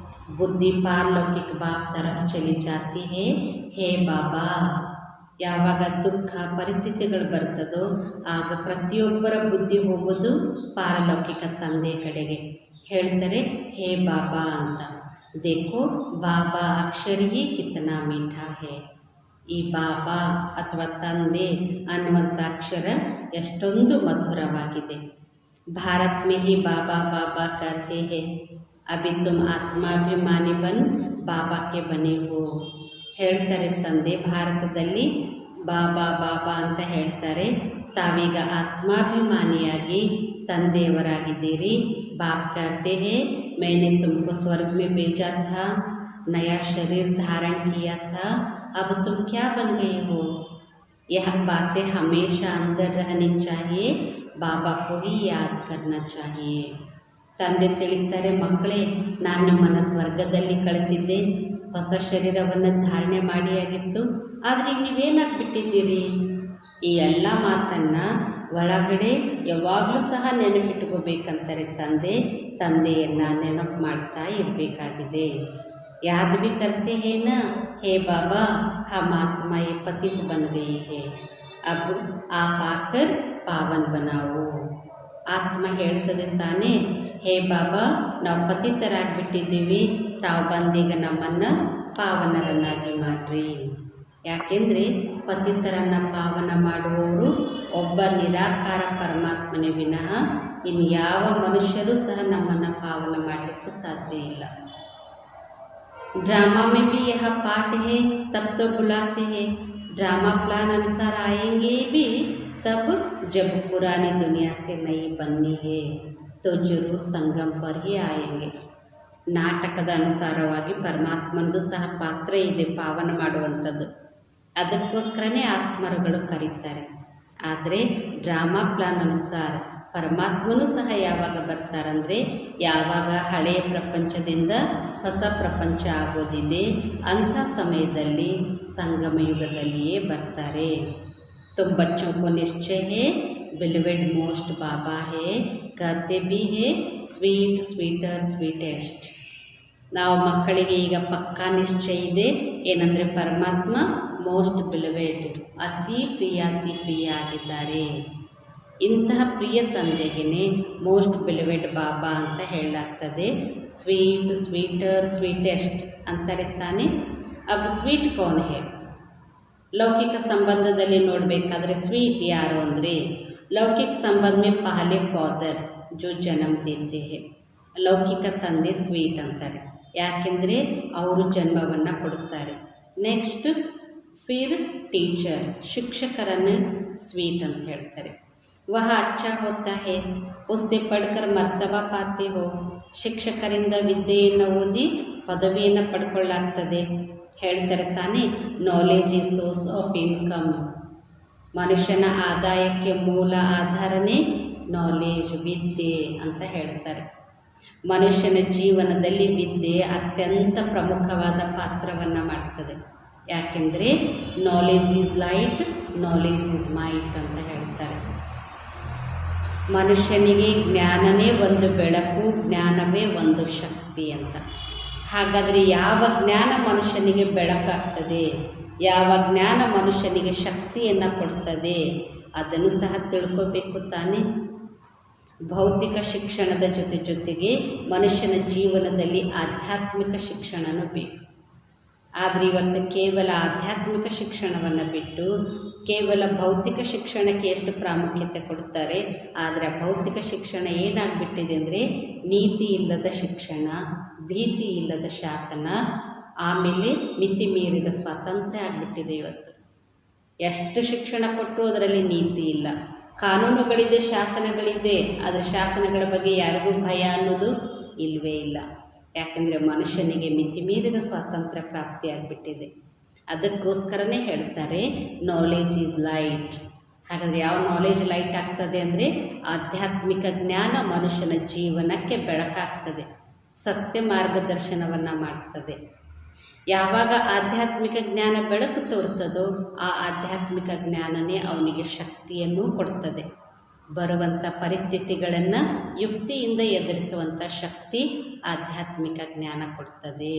ಬುದ್ಧಿ ಪಾರಲೌಕಿಕ ಬಾಪ್ ತರಫ್ ಚಲಿ ಜಾತಿ ಹೇ ಬಾಬಾ. ಯಾವಾಗ ದುಃಖ ಪರಿಸ್ಥಿತಿಗಳು ಬರ್ತದೋ ಆಗ ಪ್ರತಿಯೊಬ್ಬರ ಬುದ್ಧಿ ಹೋಗೋದು ಪಾರಲೌಕಿಕ ತಂದೆ ಕಡೆಗೆ. ಹೇಳ್ತಾರೆ ಹೇ ಬಾಬಾ ಅಂತ. ದೇಖೋ ಬಾಬಾ ಅಕ್ಷರ ಹಿ ಕಿತನಾ ಮೀಠಾ ಹೇ. ಈ ಬಾಬಾ ಅಥವಾ ತಂದೆ ಅನ್ನುವಂಥ ಅಕ್ಷರ ಎಷ್ಟೊಂದು ಮಧುರವಾಗಿದೆ. ಭಾರತ್ ಮೇ ಹಿ ಬಾಬಾ ಬಾಬಾ ಕಹತೆ ಹೇ. ಅಭಿ ತುಮ್ ಆತ್ಮಾಭಿಮಾನಿ ಬನ್ ಬಾಬಾಕ್ಕೆ ಬನೆ ಹೋ. ಹೇಳ್ತಾರೆ ತಂದೆ, ಭಾರತದಲ್ಲಿ ಬಾಬಾ ಬಾಬಾ ಅಂತ ಹೇಳ್ತಾರೆ. ತಾವೀಗ ಆತ್ಮಾಭಿಮಾನಿಯಾಗಿ ತಂದೆಯವರಾಗಿದ್ದೀರಿ. ಬಾಪ್ ಕಹತೆ ಹೇ मैंने तुमको स्वर्ग में भेजा था, नया शरीर धारण किया था, अब तुम क्या बन गए हो? यह बातें हमेशा अंदर रहनी चाहिए. बाबा को ही याद करना चाहिए. ತಂದೆ ತಿಳಿಸ್ತಾರೆ, ಮಕ್ಕಳೇ, ನಾನು ನಿಮ್ಮನ್ನು ಸ್ವರ್ಗದಲ್ಲಿ ಕಳಿಸಿದ್ದೆ, ಹೊಸ ಶರೀರವನ್ನು ಧಾರಣೆ ಮಾಡಿಯಾಗಿತ್ತು. ಆದರೆ ಈಗ ನೀವೇನಾಗ್ಬಿಟ್ಟಿದ್ದೀರಿ? ಈ ಎಲ್ಲ ಮಾತನ್ನು ಒಳಗಡೆ ಯಾವಾಗಲೂ ಸಹ ನೆನಪಿಟ್ಕೋಬೇಕಂತಾರೆ ತಂದೆ. ತಂದೆಯನ್ನು ನೆನಪು ಮಾಡ್ತಾ ಇರಬೇಕಾಗಿದೆ. ಯಾದ್ ಭಿ ಕರ್ತೆ ಹೇ ನಾ ಹೇ ಬಾಬಾ, ಹಮ್ ಆತ್ಮ ಯೇ ಪತಿತ ಬನ್ ಗಯಿ ಹೇ, ಅಬ್ ಆಪ್ ಆಕರ್ ಪಾವನ್ ಬನಾವು. ಆತ್ಮ ಹೇಳ್ತದೆ ತಾನೇ, ಹೇ ಬಾಬಾ, ನಾವು ಪತಿತರಾಗಿಬಿಟ್ಟಿದ್ದೀವಿ, ತಾವು ಬಂದೀಗ ನಮ್ಮನ್ನು ಪಾವನರನ್ನಾಗಿ ಮಾಡಿರಿ. ಯಾಕೆಂದರೆ ಪತಿತರನ್ನು ಪಾವನ ಮಾಡುವವರು ಒಬ್ಬ ನಿರಾಕಾರ ಪರಮಾತ್ಮನೇ ವಿನಃ ಇನ್ಯಾವ ಮನುಷ್ಯರೂ ಸಹ ನಮ್ಮನ್ನು ಪಾವನ ಮಾಡಲಿಕ್ಕೂ ಸಾಧ್ಯ ಇಲ್ಲ. ड्रामा में भी यह पाठ है, तब तो बुलाते हैं. ड्रामा प्लान अनुसार आएंगे भी तब जब पुरानी दुनिया से नई बननी है तो जरूर संगम पर ही आएंगे. ನಾಟಕದ ಅನುಸಾರವಾಗಿ ಪರಮಾತ್ಮನದು ಸಹ ಪಾತ್ರ ಇದೆ ಪಾವನ ಮಾಡುವಂಥದ್ದು. ಅದಕ್ಕೋಸ್ಕರನೇ ಆತ್ಮರುಗಳು ಕರೀತಾರೆ. ಆದರೆ ಡ್ರಾಮಾ ಪ್ಲಾನ್ ಅನುಸಾರ ಪರಮಾತ್ಮನೂ ಸಹ ಯಾವಾಗ ಬರ್ತಾರಂದರೆ ಯಾವಾಗ ಹಳೆಯ ಪ್ರಪಂಚದಿಂದ ಹೊಸ ಪ್ರಪಂಚ ಆಗೋದಿದೆ ಅಂಥ ಸಮಯದಲ್ಲಿ ಸಂಗಮ ಯುಗದಲ್ಲಿಯೇ ಬರ್ತಾರೆ. तुम बच्चों को निश्चय है, बिलवेड मोस्ट बाबा है, कहते भी है ಸ್ವೀಟ್ ಸ್ವೀಟರ್ ಸ್ವೀಟೆಸ್ಟ್. ನಾವು ಮಕ್ಕಳಿಗೆ ಈಗ ಪಕ್ಕಾ ನಿಶ್ಚಯ ಇದೆ ಏನಂದರೆ ಪರಮಾತ್ಮ ಮೋಸ್ಟ್ ಬಿಲವೆಡ್, ಅತಿ ಪ್ರಿಯ ಆಗಿದ್ದಾರೆ. ಇಂತಹ ಪ್ರಿಯ ತಂದೆಗೆ ಮೋಸ್ಟ್ ಬಿಲವೆಡ್ ಬಾಬಾ ಅಂತ ಹೇಳಲಾಗ್ತದೆ. ಸ್ವೀಟ್ ಸ್ವೀಟರ್ ಸ್ವೀಟೆಸ್ಟ್ ಅಂತಾರೆ ತಾನೆ. अब ಸ್ವೀಟ್ ಕೌನ್ ಹೇ? ಲೌಕಿಕ ಸಂಬಂಧದಲ್ಲಿ ನೋಡಬೇಕಾದ್ರೆ ಸ್ವೀಟ್ ಯಾರು ಅಂದರೆ ಲೌಕಿಕ ಸಂಬಂಧ ಮೇ ಪಹಲೆ ಫಾದರ್ ಜೋ ಜನ್ಮ ದೇತೆ ಹೇ. ಲೌಕಿಕ ತಂದೆ ಸ್ವೀಟ್ ಅಂತಾರೆ, ಯಾಕೆಂದರೆ ಅವರು ಜನ್ಮವನ್ನು ಕೊಡುತ್ತಾರೆ. ನೆಕ್ಸ್ಟ್ ಫಿರ್ ಟೀಚರ್, ಶಿಕ್ಷಕರನ್ನು ಸ್ವೀಟ್ ಅಂತ ಹೇಳ್ತಾರೆ. ವಹ ಅಚ್ಚಾ ಹೋತಾ ಹೇ, ಉಸ್ಸೆ ಪಡ್ಕರ್ ಮರ್ತಬಾ ಪಾತೆ ಹೋ. ಶಿಕ್ಷಕರಿಂದ ವಿದ್ಯೆಯನ್ನು ಓದಿ ಪದವಿಯನ್ನು ಪಡ್ಕೊಳ್ಳಾಗ್ತದೆ. ಹೇಳ್ತಾರೆ ತಾನೇ, knowledge is source of income. ಮನುಷ್ಯನ ಆದಾಯಕ್ಕೆ ಮೂಲ ಆಧಾರನೇ ನಾಲೆಜ್, ವಿದ್ಯೆ ಅಂತ ಹೇಳ್ತಾರೆ. ಮನುಷ್ಯನ ಜೀವನದಲ್ಲಿ ವಿದ್ಯೆ ಅತ್ಯಂತ ಪ್ರಮುಖವಾದ ಪಾತ್ರವನ್ನು ಮಾಡ್ತದೆ. ಯಾಕೆಂದರೆ knowledge is light, knowledge is might ಅಂತ ಹೇಳ್ತಾರೆ. ಮನುಷ್ಯನಿಗೆ ಜ್ಞಾನನೇ ಒಂದು ಬೆಳಕು, ಜ್ಞಾನವೇ ಒಂದು ಶಕ್ತಿ ಅಂತ. ಹಾಗಾದರೆ ಯಾವ ಜ್ಞಾನ ಮನುಷ್ಯನಿಗೆ ಬೆಳಕಾಗ್ತದೆ, ಯಾವ ಜ್ಞಾನ ಮನುಷ್ಯನಿಗೆ ಶಕ್ತಿಯನ್ನು ಕೊಡ್ತದೆ, ಅದನ್ನು ಸಹ ತಿಳ್ಕೋಬೇಕು ತಾನೇ. ಭೌತಿಕ ಶಿಕ್ಷಣದ ಜೊತೆಗೆ ಮನುಷ್ಯನ ಜೀವನದಲ್ಲಿ ಆಧ್ಯಾತ್ಮಿಕ ಶಿಕ್ಷಣನೂ ಬೇಕು. ಆದರೆ ಇವತ್ತು ಕೇವಲ ಆಧ್ಯಾತ್ಮಿಕ ಶಿಕ್ಷಣವನ್ನು ಬಿಟ್ಟು ಕೇವಲ ಭೌತಿಕ ಶಿಕ್ಷಣಕ್ಕೆ ಎಷ್ಟು ಪ್ರಾಮುಖ್ಯತೆ ಕೊಡ್ತಾರೆ. ಆದರೆ ಆ ಭೌತಿಕ ಶಿಕ್ಷಣ ಏನಾಗ್ಬಿಟ್ಟಿದೆ ಅಂದರೆ ನೀತಿ ಇಲ್ಲದ ಶಿಕ್ಷಣ, ಭೀತಿ ಇಲ್ಲದ ಶಾಸನ, ಆಮೇಲೆ ಮಿತಿ ಮೀರಿದ ಸ್ವಾತಂತ್ರ್ಯ ಆಗಿಬಿಟ್ಟಿದೆ. ಇವತ್ತು ಎಷ್ಟು ಶಿಕ್ಷಣ ಕೊಟ್ಟರು ಅದರಲ್ಲಿ ನೀತಿ ಇಲ್ಲ. ಕಾನೂನುಗಳಿದೆ, ಶಾಸನಗಳಿದೆ, ಆದರೆ ಶಾಸನಗಳ ಬಗ್ಗೆ ಯಾರಿಗೂ ಭಯ ಅನ್ನೋದು ಇಲ್ಲವೇ ಇಲ್ಲ. ಯಾಕಂದರೆ ಮನುಷ್ಯನಿಗೆ ಮಿತಿ ಮೀರಿದ ಸ್ವಾತಂತ್ರ್ಯ ಪ್ರಾಪ್ತಿಯಾಗಿಬಿಟ್ಟಿದೆ. ಅದಕ್ಕೋಸ್ಕರನೇ ಹೇಳ್ತಾರೆ ನಾಲೆಜ್ ಈಸ್ ಲೈಟ್. ಹಾಗಾದರೆ ಯಾವ ನಾಲೆಜ್ ಲೈಟ್ ಆಗ್ತದೆ ಅಂದರೆ ಆಧ್ಯಾತ್ಮಿಕ ಜ್ಞಾನ ಮನುಷ್ಯನ ಜೀವನಕ್ಕೆ ಬೆಳಕಾಗ್ತದೆ, ಸತ್ಯ ಮಾರ್ಗದರ್ಶನವನ್ನು ಮಾಡ್ತದೆ. ಯಾವಾಗ ಆಧ್ಯಾತ್ಮಿಕ ಜ್ಞಾನ ಬೆಳಕು ತೋರ್ತದೋ ಆ ಆಧ್ಯಾತ್ಮಿಕ ಜ್ಞಾನನೇ ಅವನಿಗೆ ಶಕ್ತಿಯನ್ನು ಕೊಡ್ತದೆ. ಬರುವಂಥ ಪರಿಸ್ಥಿತಿಗಳನ್ನು ಯುಕ್ತಿಯಿಂದ ಎದುರಿಸುವಂಥ ಶಕ್ತಿ ಆಧ್ಯಾತ್ಮಿಕ ಜ್ಞಾನ ಕೊಡ್ತದೆ.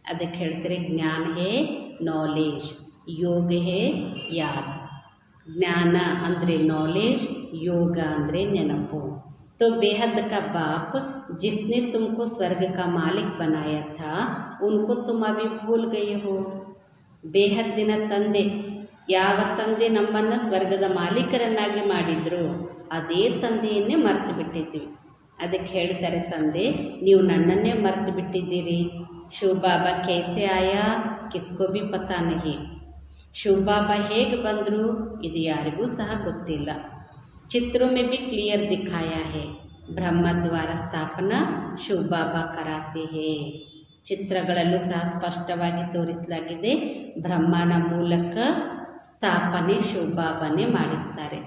ಅದಕ್ಕೆ ಹೇಳ್ತಾರೆ ಜ್ಞಾನ ಹೇ ನಾಲೆಜ್, ಯೋಗ ಹೇ ಯಾದ್. ಜ್ಞಾನ ಅಂದರೆ ನಾಲೆಜ್, ಯೋಗ ಅಂದರೆ ನೆನಪು. तो बेहद का बाप जिसने तुमको स्वर्ग का मालिक बनाया था उनको तुम अभी भूल गए हो. ಬೇಹದ್ದಿನ ತಂದೆ, ಯಾವ ತಂದೆ ನಮ್ಮನ್ನು ಸ್ವರ್ಗದ ಮಾಲೀಕರನ್ನಾಗಿ ಮಾಡಿದ್ರು ಅದೇ ತಂದೆಯನ್ನೇ ಮರೆತು ಬಿಟ್ಟಿದ್ದೀವಿ. ಅದಕ್ಕೆ ಹೇಳ್ತಾರೆ ತಂದೆ, ನೀವು ನನ್ನನ್ನೇ ಮರೆತು ಬಿಟ್ಟಿದ್ದೀರಿ. ಶಿವಬಾಬಾ ಕೈಸೆ ಆಯಾ ಕಿಸ್ಕೋ ಭಿ ಪತಾ ನಹಿ. ಶಿವಬಾಬಾ ಹೇಗೆ ಬಂದರು ಇದು ಯಾರಿಗೂ ಸಹ ಗೊತ್ತಿಲ್ಲ. चित्रों में भी क्लियर दिखाया है, ब्रह्म द्वारा स्थापना शिव बाबा कराते हैं. ಚಿತ್ರಗಳಲ್ಲೂ ಸಹ ಸ್ಪಷ್ಟವಾಗಿ ತೋರಿಸಲಾಗಿದೆ, ಬ್ರಹ್ಮನ ಮೂಲಕ ಸ್ಥಾಪನೆ ಶಿವಬಾಬಾನೇ ಮಾಡಿಸ್ತಾರೆ.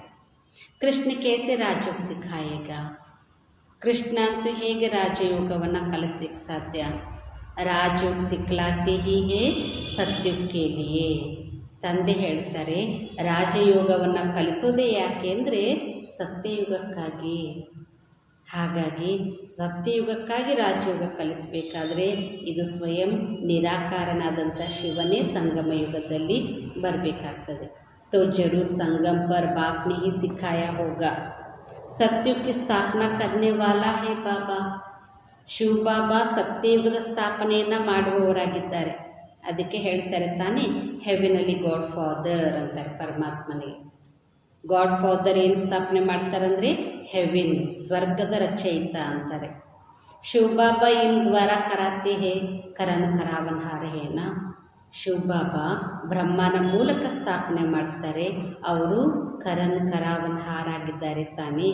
ಕೃಷ್ಣ ಕೇಸೆ ರಾಜಯೋಗ ಸಿಖಾಯೇಗ. ಕೃಷ್ಣ ಅಂತೂ ಹೇಗೆ ರಾಜಯೋಗವನ್ನು ಕಲಿಸ್ಲಿಕ್ಕೆ ಸಾಧ್ಯ? ರಾಜಯೋಗ ಸಿಕ್ಲಾತೆ ಹಿ ಹೇ ಸತ್ಯುಕ್ಕೆ ಲಿಯೇ. ತಂದೆ ಹೇಳ್ತಾರೆ ರಾಜಯೋಗವನ್ನು ಕಲಿಸೋದೇ ಯಾಕೆ ಅಂದರೆ ಸತ್ಯಯುಗಕ್ಕಾಗಿ. ಹಾಗಾಗಿ ಸತ್ಯಯುಗಕ್ಕಾಗಿ ರಾಜಯೋಗ ಕಲಿಸಬೇಕಾದ್ರೆ ಇದು ಸ್ವಯಂ ನಿರಾಕಾರನಾದಂಥ ಶಿವನೇ ಸಂಗಮ ಯುಗದಲ್ಲಿ ಬರಬೇಕಾಗ್ತದೆ. तो जरूर संगम पर बाप ने ही सिखाया होगा. सत्युग की स्थापना करने वाला है बाबा. ಶಿವ ಬಾಬಾ ಸತ್ಯಯುಗದ ಸ್ಥಾಪನೆಯನ್ನು ಮಾಡುವವರಾಗಿದ್ದಾರೆ. ಅದಕ್ಕೆ ಹೇಳ್ತಾರೆ ತಾನೇ ಹೆವೆನಲ್ಲಿ ಗಾಡ್ ಫಾದರ್ ಅಂತಾರೆ ಪರಮಾತ್ಮನಿಗೆ. ಗಾಡ್ ಫಾದರ್ ಏನು ಸ್ಥಾಪನೆ ಮಾಡ್ತಾರಂದರೆ ಹೆವೆನ್, ಸ್ವರ್ಗದ ರಚಯಿತ ಅಂತಾರೆ. ಶಿವ ಬಾಬಾ ಇನ್ ದ್ವಾರ ಕರಾತೆ ಹೇ ಕರನ್ ಕರಾವನ್ಹಾರ ಹೇನ. ಶಿವ ಬಾಬಾ ಬ್ರಹ್ಮನ ಮೂಲಕ ಸ್ಥಾಪನೆ ಮಾಡ್ತಾರೆ, ಅವರು ಕರನ್ ಕರಾವನ್ಹಾರ ಆಗಿದ್ದಾರೆ ತಾನೇ.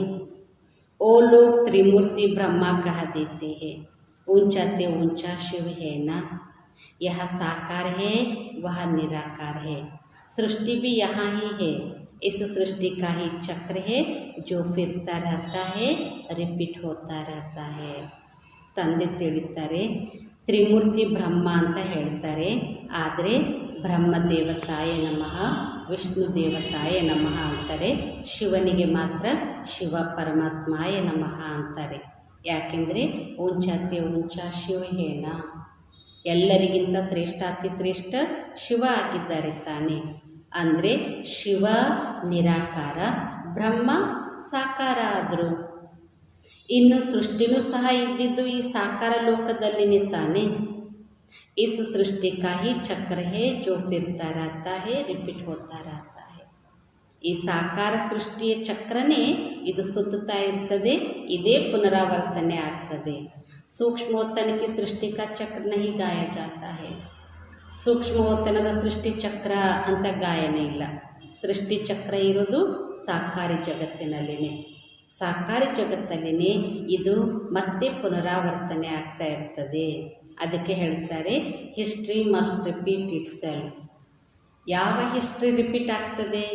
ओ लोग त्रिमूर्ति ब्रह्मा कह देते हैं, ऊंचा ते ऊंचा शिव है ना. यह साकार है वह निराकार है. सृष्टि भी यहाँ ही है. इस सृष्टि का ही चक्र है जो फिरता रहता है, रिपीट होता रहता है. ತಂದೆ ತಿಳಿಸ್ತಾರೆ ತ್ರಿಮೂರ್ತಿ ಬ್ರಹ್ಮ ಅಂತ ಹೇಳ್ತಾರೆ, ಆದರೆ ಬ್ರಹ್ಮ ದೇವತಾಯ ನಮಃ, ವಿಷ್ಣು ದೇವತಾಯ ನಮಃ ಅಂತಾರೆ. ಶಿವನಿಗೆ ಮಾತ್ರ ಶಿವ ಪರಮಾತ್ಮಾಯ ನಮಃ ಅಂತಾರೆ. ಯಾಕೆಂದರೆ ಊಂಚಾತಿ ಊಂಚ ಶಿವ ಹೇಣ, ಎಲ್ಲರಿಗಿಂತ ಶ್ರೇಷ್ಠಾತಿ ಶ್ರೇಷ್ಠ ಶಿವ ಆಗಿದ್ದಾರೆ ತಾನೇ. ಅಂದರೆ ಶಿವ ನಿರಾಕಾರ, ಬ್ರಹ್ಮ ಸಾಕಾರ ಆದರು. ಇನ್ನು ಸೃಷ್ಟಿನೂ ಸಹ ಇದ್ದಿದ್ದು ಈ ಸಾಕಾರ ಲೋಕದಲ್ಲಿನೇ ತಾನೇ. इस सृष्टि का ही चक्र है जो फिरता रहता है, रिपीट होता रहता है. ಈ ಸಾಕಾರ ಸೃಷ್ಟಿಯ ಚಕ್ರನೇ ಇದು ಸುತ್ತುತ್ತಾ ಇರ್ತದೆ, ಇದೇ ಪುನರಾವರ್ತನೆ ಆಗ್ತದೆ. ಸೂಕ್ಷ್ಮೋತ್ತನಕ್ಕೆ ಸೃಷ್ಟಿ ಕಾ ಚಕ್ರ ನಹಿ ಗಾಯ ಜಾತಾ ಹೈ. ಸೂಕ್ಷ್ಮೋತ್ತನದ ಸೃಷ್ಟಿ ಚಕ್ರ ಅಂತ ಗಾಯನೇ ಇಲ್ಲ. ಸೃಷ್ಟಿ ಚಕ್ರ ಇರೋದು ಸಾಕಾರಿ ಜಗತ್ತಿನಲ್ಲಿನೇ. ಸಾಕಾರಿ ಜಗತ್ತಲ್ಲಿನೇ ಇದು ಮತ್ತೆ ಪುನರಾವರ್ತನೆ ಆಗ್ತಾ ಇರ್ತದೆ. ಅದಕ್ಕೆ ಹೇಳ್ತಾರೆ history must repeat it self. ಯಾವ ಹಿಸ್ಟ್ರಿ ರಿಪೀಟ್ ಆಗ್ತದೆ?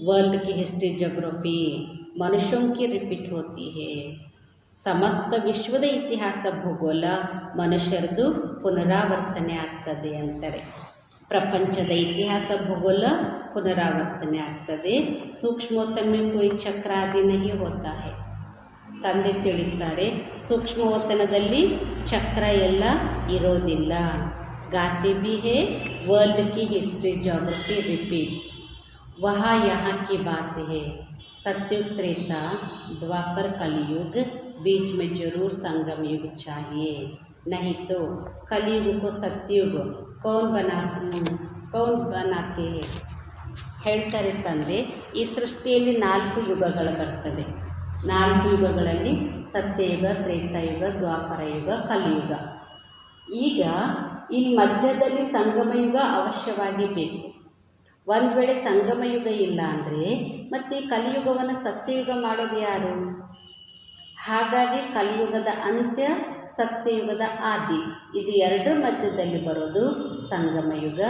ವರ್ಲ್ಡ್ की हिस्ट्री जोग्राफी मनुष्यों की रिपीट होती है. ಸಮಸ್ತ ವಿಶ್ವದ ಇತಿಹಾಸ ಭೂಗೋಳ ಮನುಷ್ಯರದು ಪುನರಾವರ್ತನೆ ಆಗ್ತದೆ ಅಂತಾರೆ. ಪ್ರಪಂಚದ ಇತಿಹಾಸ ಭೂಗೋಳ ಪುನರಾವರ್ತನೆ ಆಗ್ತದೆ. ಸೂಕ್ಷ್ಮೋತ್ತನ में कोई ಚಕ್ರ आदि नहीं होता है. ತಂದೆ ತಿಳಿಸ್ತಾರೆ, ಸೂಕ್ಷ್ಮೋತ್ತನದಲ್ಲಿ ಚಕ್ರ ಎಲ್ಲ ಇರೋದಿಲ್ಲ. गाते भी है वर्ल्ड की हिस्ट्री जोग्राफी रिपीट, वहाँ यहाँ की बात है. सत्युग त्रेता द्वापर कलयुग बीच में जरूर संगम युग चाहिए, नहीं तो कलयुग को सत्युग कौन बनाते हैं. ಹೇಳ್ತಾರೆ ತಂದೆ, ಈ ಸೃಷ್ಟಿಯಲ್ಲಿ 4 ಯುಗಗಳು ಬರ್ತದೆ. 4 ಯುಗಗಳಲ್ಲಿ ಸತ್ಯಯುಗ, ತ್ರೇತಾಯುಗ, ದ್ವಾಪರ ಯುಗ, ಕಲಿಯುಗ. ಈಗ ಇಲ್ಲಿ ಮಧ್ಯದಲ್ಲಿ ಸಂಗಮಯುಗ ಅವಶ್ಯವಾಗಿ ಬೇಕು. ಒಂದು ವೇಳೆ ಸಂಗಮಯುಗ ಇಲ್ಲ ಅಂದರೆ ಮತ್ತೆ ಈ ಕಲಿಯುಗವನ್ನು ಸತ್ಯಯುಗ ಮಾಡೋದು ಯಾರು? ಹಾಗಾಗಿ ಕಲಿಯುಗದ ಅಂತ್ಯ, ಸತ್ಯಯುಗದ ಆದಿ, ಇದು ಎರಡರ ಮಧ್ಯದಲ್ಲಿ ಬರೋದು ಸಂಗಮಯುಗ.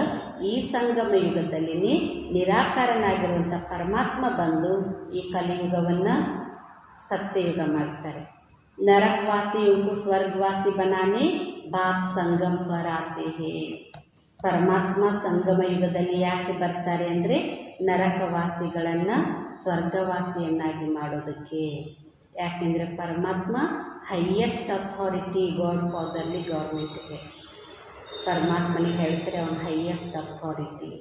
ಈ ಸಂಗಮಯುಗದಲ್ಲಿನೇ ನಿರಾಕಾರನಾಗಿರುವಂಥ ಪರಮಾತ್ಮ ಬಂದು ಈ ಕಲಿಯುಗವನ್ನು ಸತ್ಯಯುಗ ಮಾಡ್ತಾರೆ. ನರಕವಾಸಿयों को स्वर्गवासी बनाने बाप संगम पर आते हैं. ಪರಮಾತ್ಮ ಸಂಗಮ ಯುಗದಲ್ಲಿ ಯಾಕೆ ಬರ್ತಾರೆ ಅಂದರೆ ನರಕವಾಸಿಗಳನ್ನು ಸ್ವರ್ಗವಾಸಿಯನ್ನಾಗಿ ಮಾಡೋದಕ್ಕೆ. ಯಾಕೆಂದರೆ ಪರಮಾತ್ಮ ಹೈಯೆಸ್ಟ್ ಅಥಾರಿಟಿ, ಗಾಡ್ ಫಾದರ್ಲಿ ಗೌರ್ಮೆಂಟ್ಗೆ. ಪರಮಾತ್ಮನಿಗೆ ಹೇಳ್ತಾರೆ ಅವನು ಹೈಯೆಸ್ಟ್ ಅಥಾರಿಟಿ.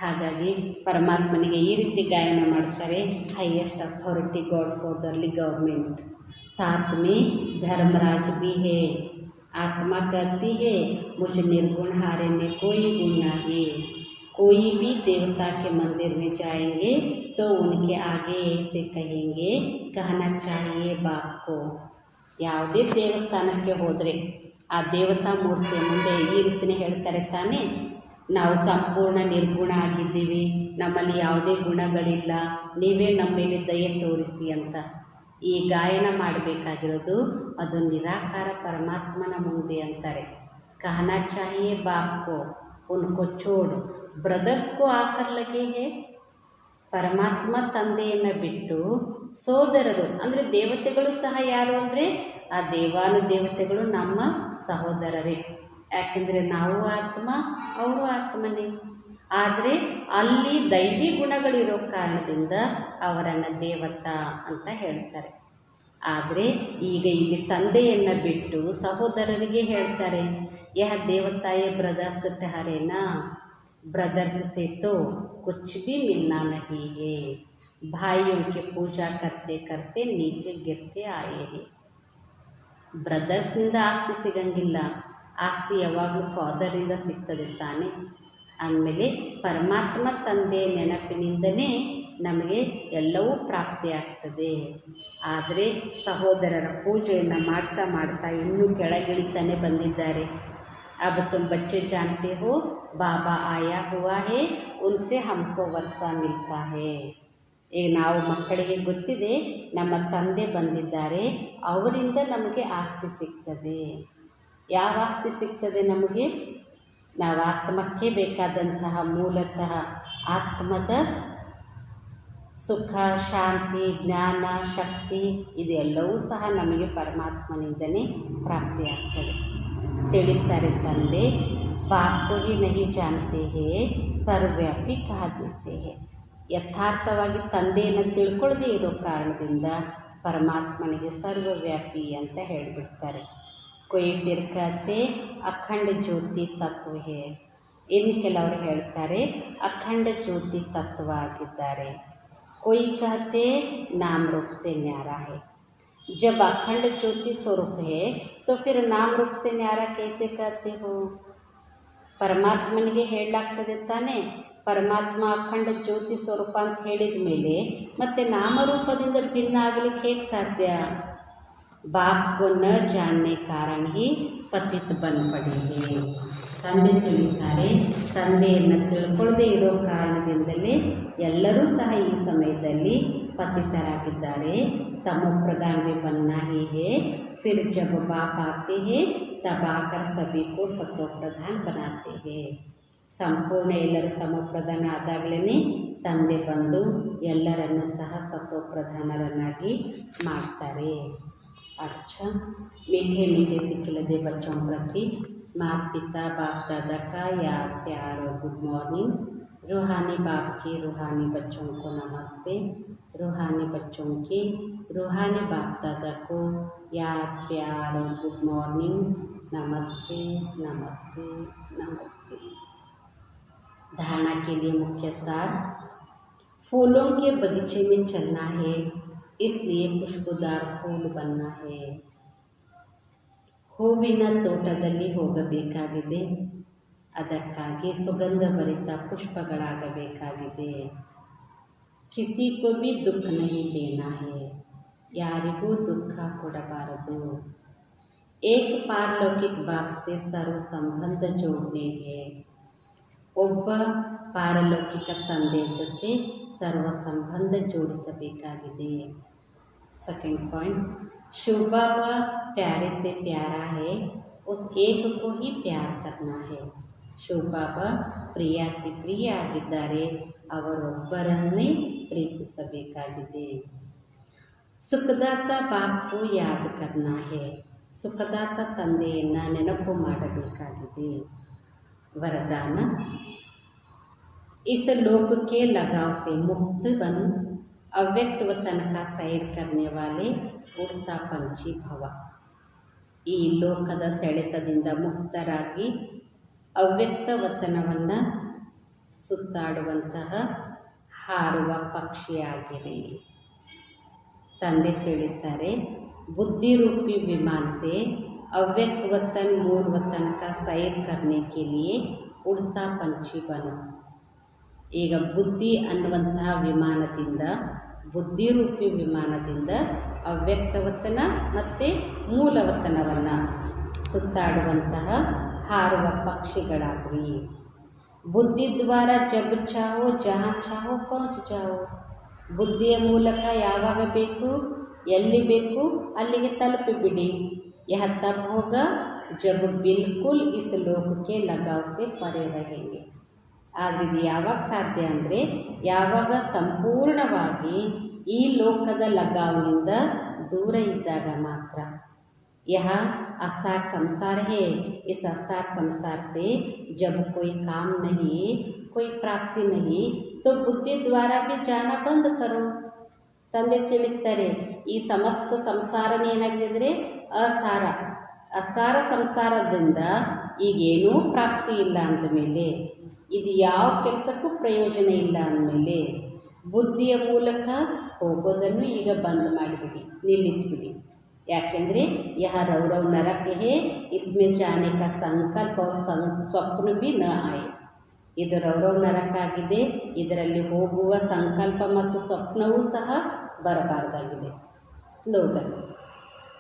ಹಾಗಾಗಿ ಪರಮಾತ್ಮನಿಗೆ ಈ ರೀತಿ ಗಾಯನ ಮಾಡ್ತಾರೆ, highest authority God fatherly government. साथ में धर्मराज भी है. आत्मा कहती है मुझ निर्गुण हारे में कोई गुण नहीं. कोई भी देवता के मंदिर में जाएंगे तो उनके आगे ऐसे कहेंगे, कहना चाहिए बाप को. ಯಾವುದೇ ದೇವಸ್ಥಾನಕ್ಕೆ ಹೋದರೆ ಆ ದೇವತಾ ಮೂರ್ತಿಯ ಮುಂದೆ ಈ ರೀತಿನೇ ಹೇಳ್ತಾರೆ ತಾನೇ, ನಾವು ಸಂಪೂರ್ಣ ನಿರ್ಗುಣ ಆಗಿದ್ದೀವಿ, ನಮ್ಮಲ್ಲಿ ಯಾವುದೇ ಗುಣಗಳಿಲ್ಲ, ನೀವೇ ನಮ್ಮ ಮೇಲೆ ದಯೆ ತೋರಿಸಿ ಅಂತ. ಈ ಗಾಯನ ಮಾಡಬೇಕಾಗಿರೋದು ಅದು ನಿರಾಕಾರ ಪರಮಾತ್ಮನ ಮುಂದೆ ಅಂತಾರೆ. कहना चाहिए बाप को, उनको छोड़ ब्रदर्स को आकर लगे है. ಪರಮಾತ್ಮ ತಂದೆಯನ್ನು ಬಿಟ್ಟು ಸೋದರರು ಅಂದರೆ ದೇವತೆಗಳು ಸಹ ಯಾರು ಅಂದರೆ ಆ ದೇವಾನುದೇವತೆಗಳು ನಮ್ಮ ಸಹೋದರರೇ. ಯಾಕೆಂದರೆ ನಾವು ಆತ್ಮ, ಅವರು ಆತ್ಮನೇ. ಆದರೆ ಅಲ್ಲಿ ದೈವಿ ಗುಣಗಳಿರೋ ಕಾರಣದಿಂದ ಅವರನ್ನು ದೇವತಾ ಅಂತ ಹೇಳ್ತಾರೆ. ಆದರೆ ಈಗ ಇಲ್ಲಿ ತಂದೆಯನ್ನು ಬಿಟ್ಟು ಸಹೋದರರಿಗೆ ಹೇಳ್ತಾರೆ, ಯಹ ದೇವತಾಯೇ ಬ್ರದರ್ಸ್ ठहरेना, ब्रदर्स से तो कुछ भी मिलना नहीं है. भाइयों की पूजा करते करते नीचे गिरते आए हैं. ಬ್ರದರ್ಸ್ನಿಂದ ಆಸ್ತಿ ಸಿಗಂಗಿಲ್ಲ, ಆಸ್ತಿ ಯಾವಾಗಲೂ ಫಾದರಿಂದ ಸಿಗ್ತದೆ ತಾನೆ. ಅಂದಮೇಲೆ ಪರಮಾತ್ಮ ತಂದೆ ನೆನಪಿನಿಂದನೇ ನಮಗೆ ಎಲ್ಲವೂ ಪ್ರಾಪ್ತಿಯಾಗ್ತದೆ. ಆದರೆ ಸಹೋದರರ ಪೂಜೆಯನ್ನು ಮಾಡ್ತಾ ಮಾಡ್ತಾ ಇನ್ನೂ ಕೆಳಗಿಳಿತಾನೆ ಬಂದಿದ್ದಾರೆ. अब तुम बच्चे जानते हो बाबा आया हुआ है, उनसे हमको वर्षा मिलता है. ಈಗ ನಾವು ಮಕ್ಕಳಿಗೆ ಗೊತ್ತಿದೆ ನಮ್ಮ ತಂದೆ ಬಂದಿದ್ದಾರೆ, ಅವರಿಂದ ನಮಗೆ ಆಸ್ತಿ ಸಿಗ್ತದೆ. ಯಾವ ಆಸ್ತಿ ಸಿಗ್ತದೆ ನಮಗೆ? ನಾವು ಆತ್ಮಕ್ಕೆ ಬೇಕಾದಂತಹ ಮೂಲತಃ ಆತ್ಮದ ಸುಖ, ಶಾಂತಿ, ಜ್ಞಾನ, ಶಕ್ತಿ ಇದೆಲ್ಲವೂ ಸಹ ನಮಗೆ ಪರಮಾತ್ಮನಿಂದನೇ ಪ್ರಾಪ್ತಿಯಾಗ್ತದೆ. ತಿಳಿಸ್ತಾರೆ ತಂದೆ, ಬಾಪು ಹಿ ನಹಿ ಜಾನ್ತೆ ಹೇ ಸರ್ವ್ಯಾಪಿ ಕಹ ದೇತೆ ಹೇ. ಯಥಾರ್ಥವಾಗಿ ತಂದೆಯನ್ನು ತಿಳ್ಕೊಳ್ಳದೇ ಇರೋ ಕಾರಣದಿಂದ ಪರಮಾತ್ಮನಿಗೆ ಸರ್ವವ್ಯಾಪಿ ಅಂತ ಹೇಳಿಬಿಡ್ತಾರೆ. ಕೊಯ್ ಫಿರ್ ಕಹತೆ ಅಖಂಡ ಜ್ಯೋತಿ ತತ್ವ ಹೇ. ಇನ್ನು ಕೆಲವರು ಹೇಳ್ತಾರೆ ಅಖಂಡ ಜ್ಯೋತಿ ತತ್ವ ಆಗಿದ್ದಾರೆ. ಕೊಯ್ ಕಹತೆ ನಾಮ ರೂಪ ಸೆ ನ್ಯಾರಾ ಹೇ. जब अखंड ज्योति स्वरूप है तो फिर नाम रूप से न्यारा कैसे कहते हो? ಪರಮಾತ್ಮನಿಗೆ ಹೇಳಲಾಗ್ತದೆ ತಾನೇ. ಪರಮಾತ್ಮ ಅಖಂಡ ಜ್ಯೋತಿ ಸ್ವರೂಪ ಅಂತ ಹೇಳಿದ ಮೇಲೆ ಮತ್ತೆ ನಾಮರೂಪದಿಂದ ಭಿನ್ನ ಆಗಲಿಕ್ಕೆ ಹೇಗೆ ಸಾಧ್ಯ? ಬಾಪ್ ಕೋ ನ ಜಾನ್ನೆ ಕಾರಣ ಹಿ ಪತಿತ್ ಬನ್ ಪಡೆ. ತಂದೆ ತಿಳಿಸ್ತಾರೆ, ತಂದೆಯನ್ನು ತಿಳ್ಕೊಳ್ಳದೆ ಇರೋ ಕಾರಣದಿಂದಲೇ ಎಲ್ಲರೂ ಸಹ ಈ ಸಮಯದಲ್ಲಿ पतितरागिದ್ದಾರೆ, तमो प्रधान भी बनना ही है। फिर जब बाप आते हैं तब आकर सभी को सतो प्रधान बनाते हैं। ಸಂಪೂರ್ಣ ಎಲ್ಲರೂ ತಮೋ ಪ್ರಧಾನ ಆದಾಗಲೇ ತಂದೆ ಬಂದು ಎಲ್ಲರನ್ನು ಸಹ ಸತೋ ಪ್ರಧಾನರನ್ನಾಗಿ ಮಾಡ್ತಾರೆ। अच्छा, मीठे मीठे सिखिलदे बच्चों प्रति माता पिता बाप दादा का याद प्यार और गुड मॉर्निंग। रूहानी बाप की रूहानी बच्चों को नमस्ते। रूहानी बच्चों की रूहानी बाप दादा को याद प्यार और गुड मॉर्निंग। नमस्ते नमस्ते नमस्ते। धारणा के लिए मुख्य सार, फूलों के बगीचे में चलना है, इसलिए खुशबूदार फूल बनना है। ಹೂವಿನ ತೋಟದಲ್ಲಿ ಹೋಗಬೇಕಾಗಿದೆ, ಅದಕ್ಕಾಗಿ ಸುಗಂಧಭರಿತ ಪುಷ್ಪಗಳಾಗಬೇಕಾಗಿದೆ। ಕಿಸಿ ಕೋ ಭಿ ದುಃಖ ನಹೀ ದೇನಾ ಹೈ, ಯಾರಿಗೂ ದುಃಖ ಕೊಡಬಾರದು। ಏಕ್ ಪಾರಲೌಕಿಕ ಬಾಪ್ ಸೆ ಸರ್ವ ಸಂಬಂಧ ಜೋಡನೆ ಹೈ, ಒಬ್ಬ ಪಾರಲೌಕಿಕ ತಂದೆ ಜೊತೆ ಸರ್ವ ಸಂಬಂಧ ಜೋಡಿಸಬೇಕಾಗಿದೆ। सेकंड पॉइंट, शिव बाबा प्यारे से प्यारा है, उस एक को ही प्यार करना है। ಶಿವ ಬಾಬಾ ಪ್ರಿಯಾತಿ ಪ್ರಿಯ ಆಗಿದ್ದಾರೆ, ಅವರೊಬ್ಬರನ್ನೇ ಪ್ರೀತಿಸಬೇಕಾಗಿದೆ। ಸುಖದಾತ ಬಾಪ್ ಕೋ ಯಾದ್ ಕರ್ನಾ ಹೈ, ಸುಖದಾತ ತಂದೆಯನ್ನು ನೆನಪು ಮಾಡಬೇಕಾಗಿದೆ। वरदान, इस लोक के लगाव से मुक्त बन ಅವ್ಯಕ್ತ ವತನ का सैर करने वाले उड़ता पंछी भव। ಈ ಲೋಕದ ಸೆಳೆತದಿಂದ ಮುಕ್ತರಾಗಿ ಅವ್ಯಕ್ತ ವತನವನ್ನು ಸುತ್ತಾಡುವಂತಹ ಹಾರುವ ಪಕ್ಷಿಯಾಗಿರಿ। ತಂದೆ ತಿಳಿಸ್ತಾರೆ, बुद्धि रूपी विमान से अव्यक्त वतन मूल वतन का सैर करने के लिए उड़ता पंछी बनो। ಈಗ ಬುದ್ಧಿ ಅನ್ನುವಂತಹ ವಿಮಾನದಿಂದ, ಬುದ್ಧಿರೂಪಿ ವಿಮಾನದಿಂದ ಅವ್ಯಕ್ತವತನ ಮತ್ತು ಮೂಲವತನವನ್ನು ಸುತ್ತಾಡುವಂತಹ ಹಾರುವ ಪಕ್ಷಿಗಳಾಗ್ರಿ। ಬುದ್ಧಿ ದ್ವಾರ ಜಬ್ ಚಾಹೋ ಜಹಾ ಚಾಹೋ ಪಹುಂಚ್ ಜಾವೋ, ಬುದ್ಧಿಯ ಮೂಲಕ ಯಾವಾಗ ಬೇಕು ಎಲ್ಲಿ ಬೇಕು ಅಲ್ಲಿಗೆ ತಲುಪಿಬಿಡಿ। ಯಹ ತಬ್ ಹೋಗಾ ಜಬ್ ಬಿಲ್ಕುಲ್ ಇಸ್ ಲೋಕ ಕೆ ಲಗಾವ್ ಸೆ ಪರೆ रहेंगे। ಆದರೆ ಇದು ಯಾವಾಗ ಸಾಧ್ಯ ಅಂದರೆ, ಯಾವಾಗ ಸಂಪೂರ್ಣವಾಗಿ ಈ ಲೋಕದ ಲಗಾವ್ನಿಂದ ದೂರ ಇದ್ದಾಗ ಮಾತ್ರ। यह असार संसार है, इस असार संसार से जब कोई काम नहीं, कोई प्राप्ति नहीं, तो बुद्धि द्वारा भी जाना बंद करो। ತಂದೆ ತಿಳಿಸ್ತಾರೆ, ಈ ಸಮಸ್ತ ಸಂಸಾರನೇ ಏನಾಗಿದೆ, ಅಸಾರ ಅಸಾರ ಸಂಸಾರದಿಂದ ಈಗೇನೂ ಪ್ರಾಪ್ತಿ ಇಲ್ಲ ಅಂದಮೇಲೆ, ಇದು ಯಾವ ಕೆಲಸಕ್ಕೂ ಪ್ರಯೋಜನ ಇಲ್ಲ ಅಂದಮೇಲೆ ಬುದ್ಧಿಯ ಮೂಲಕ ಹೋಗೋದನ್ನು ಈಗ ಬಂದ್ ಮಾಡಿಬಿಡಿ, ನಿಲ್ಲಿಸಿಬಿಡಿ। ಯಾಕೆಂದರೆ ಯಹ ರೌರವ್ ನರಕ ಹೇ, ಇಸ್ಮೆ ಜಾನೆ ಕಾ ಸಂಕಲ್ಪ ಸ್ವಪ್ನ ಭಿ ನ ಆಯೆ। ಇದು ರೌರವ್ ನರಕ ಆಗಿದೆ, ಇದರಲ್ಲಿ ಹೋಗುವ ಸಂಕಲ್ಪ ಮತ್ತು ಸ್ವಪ್ನವೂ ಸಹ ಬರಬಾರ್ದಾಗಿದೆ। ಸ್ಲೋಗನ್,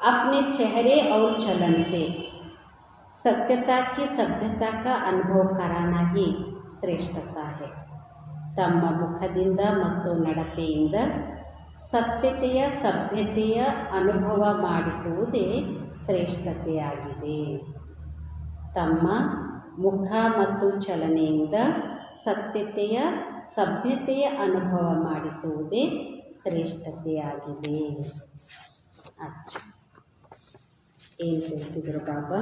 अपने चेहरे और चलन से सत्यता की सभ्यता का अनुभव कराना ही ಶ್ರೇಷ್ಠತಾ है। ತಮ್ಮ ಮುಖದಿಂದ ಮತ್ತು ನಡತೆಯಿಂದ ಸತ್ಯತೆಯ ಸಭ್ಯತೆಯ ಅನುಭವ ಮಾಡಿಸುವುದೇ ಶ್ರೇಷ್ಠತೆಯಾಗಿದೆ। ತಮ್ಮ ಮುಖ ಮತ್ತು ಚಲನೆಯಿಂದ ಸತ್ಯತೆಯ ಸಭ್ಯತೆಯ ಅನುಭವ ಮಾಡಿಸುವುದೇ ಶ್ರೇಷ್ಠತೆಯಾಗಿದೆ। ಏನು ತಿಳಿಸಿದರು ಬಾಬಾ?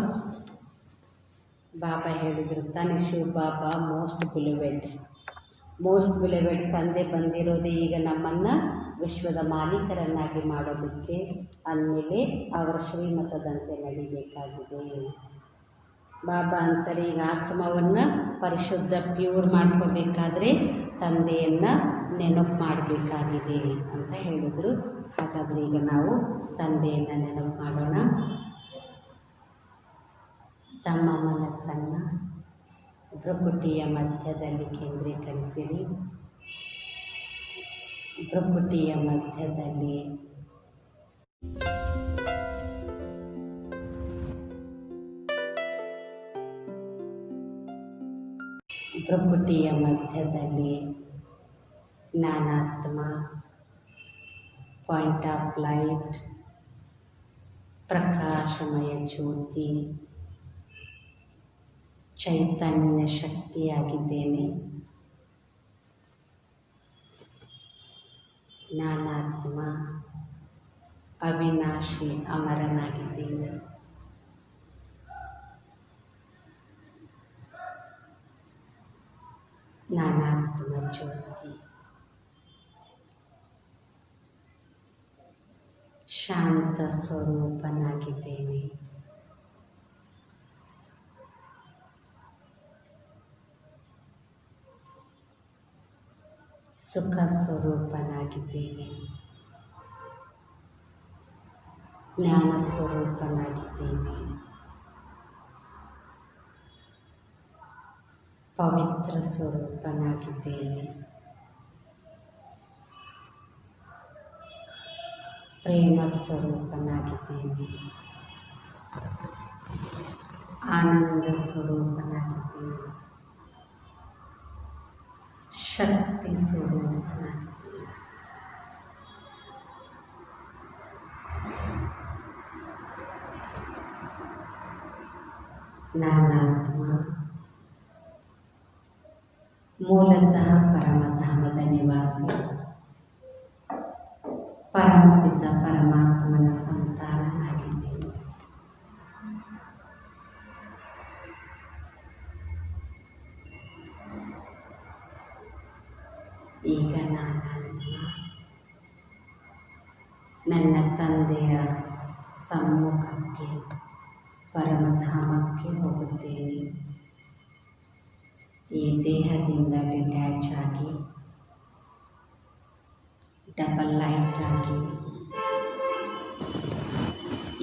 ಬಾಬಾ ಹೇಳಿದರು ತಾನೆ, ಶಿವ ಬಾಬಾ ಮೋಸ್ಟ್ ಬಿಲಿವೆಡ್ ತಂದೆ ಬಂದಿರೋದೇ ಈಗ ನಮ್ಮನ್ನು ವಿಶ್ವದ ಮಾಲೀಕರನ್ನಾಗಿ ಮಾಡೋದಕ್ಕೆ, ಅಂದಮೇಲೆ ಅವರ ಶ್ರೀಮತದಂತೆ ನಡಿಬೇಕಾಗಿದೆ। ಬಾಬಾ ಅಂತಾರೆ, ಈಗ ಆತ್ಮವನ್ನು ಪರಿಶುದ್ಧ ಪ್ಯೂರ್ ಮಾಡ್ಕೋಬೇಕಾದ್ರೆ ತಂದೆಯನ್ನು ನೆನಪು ಮಾಡಬೇಕಾಗಿದೆ ಅಂತ ಹೇಳಿದರು। ಹಾಗಾದರೆ ಈಗ ನಾವು ತಂದೆಯನ್ನು ನೆನಪು ಮಾಡೋಣ। ತಮ್ಮ ಮನಸ್ಸನ್ನು ಭ್ರುಕುಟಿಯ ಮಧ್ಯದಲ್ಲಿ ಕೇಂದ್ರೀಕರಿಸಿರಿ। ಭ್ರುಕುಟಿಯ ಮಧ್ಯದಲ್ಲಿ ನಾನಾತ್ಮ ಪಾಯಿಂಟ್ ಆಫ್ ಲೈಟ್, ಪ್ರಕಾಶಮಯ ಜ್ಯೋತಿ, ಚೈತನ್ಯ ಶಕ್ತಿಯಾಗಿದ್ದೇನೆ. ನಾನಾತ್ಮ ಅವಿನಾಶಿ ಅಮರನಾಗಿದ್ದೇನೆ. ನಾನಾತ್ಮ ಜ್ಯೋತಿ, ಶಾಂತ ಸ್ವರೂಪನಾಗಿದ್ದೇನೆ. ಸುಖ ಸ್ವರೂಪನಾಗಿದ್ದೇನೆ. ಜ್ಞಾನ ಸ್ವರೂಪನಾಗಿದ್ದೇನೆ. ಪವಿತ್ರ ಸ್ವರೂಪನಾಗಿದ್ದೇನೆ. ಪ್ರೇಮ ಸ್ವರೂಪನಾಗಿದ್ದೇನೆ. ಆನಂದ ಸ್ವರೂಪನಾಗಿದ್ದೇನೆ. ಶಕ್ತಿ ಸ್ವರೂಪನಾಗಿದ್ದೇನೆ. ನಾನಾತ್ಮ ಮೂಲತಃ ಪರಮಧಾಮದ ನಿವಾಸಿ, ಪರಮಪಿತ ಪರಮಾತ್ಮನ ಸಂತಾನನಾಗಿದ್ದೇನೆ. ಈಗ ನಾನಾತ್ಮ ನನ್ನ ತಂದೆಯ ಸಮ್ಮುಖಕ್ಕೆ ಪರಮಧಾಮಕ್ಕೆ ಹೋಗುತ್ತೇನೆ. ಈ ದೇಹದಿಂದ ಡಿಟ್ಯಾಚ್ ಆಗಿ ಡಬಲ್ ಲೈಟ್ ಆಗಿ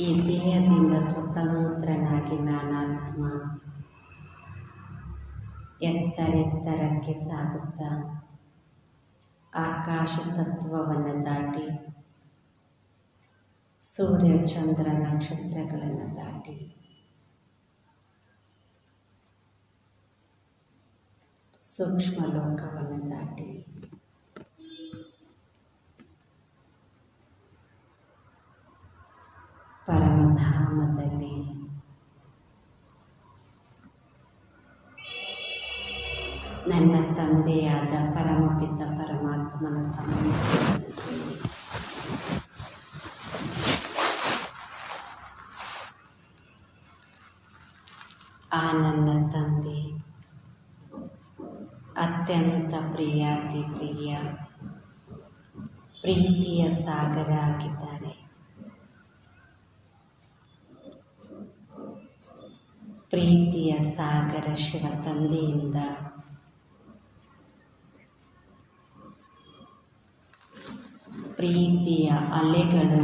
ಈ ದೇಹದಿಂದ ಸ್ವತಂತ್ರನಾಗಿ ನಾನಾತ್ಮ ಎತ್ತರೆತ್ತರಕ್ಕೆ ಸಾಗುತ್ತಾ ಆಕಾಶ ತತ್ವವನ್ನು ದಾಟಿ ಸೂರ್ಯ ಚಂದ್ರ ನಕ್ಷತ್ರಗಳನ್ನು ದಾಟಿ ಸೂಕ್ಷ್ಮ ಲೋಕವನ್ನು ದಾಟಿ ಪರಮಧಾಮದಲ್ಲಿ ನನ್ನ ತಂದೆಯಾದ ಪರಮಪಿತ ಪರಮಾತ್ಮನ ಸಮ್ಮುಖದಲ್ಲಿ ಆ ನನ್ನ ತಂದೆ ಅತ್ಯಂತ ಪ್ರಿಯಾತಿ ಪ್ರಿಯ ಪ್ರೀತಿಯ ಸಾಗರ ಆಗಿದ್ದಾರೆ. ಪ್ರೀತಿಯ ಸಾಗರ ಶಿವ ತಂದೆಯಿಂದ ಪ್ರೀತಿಯ ಅಲೆಗಳು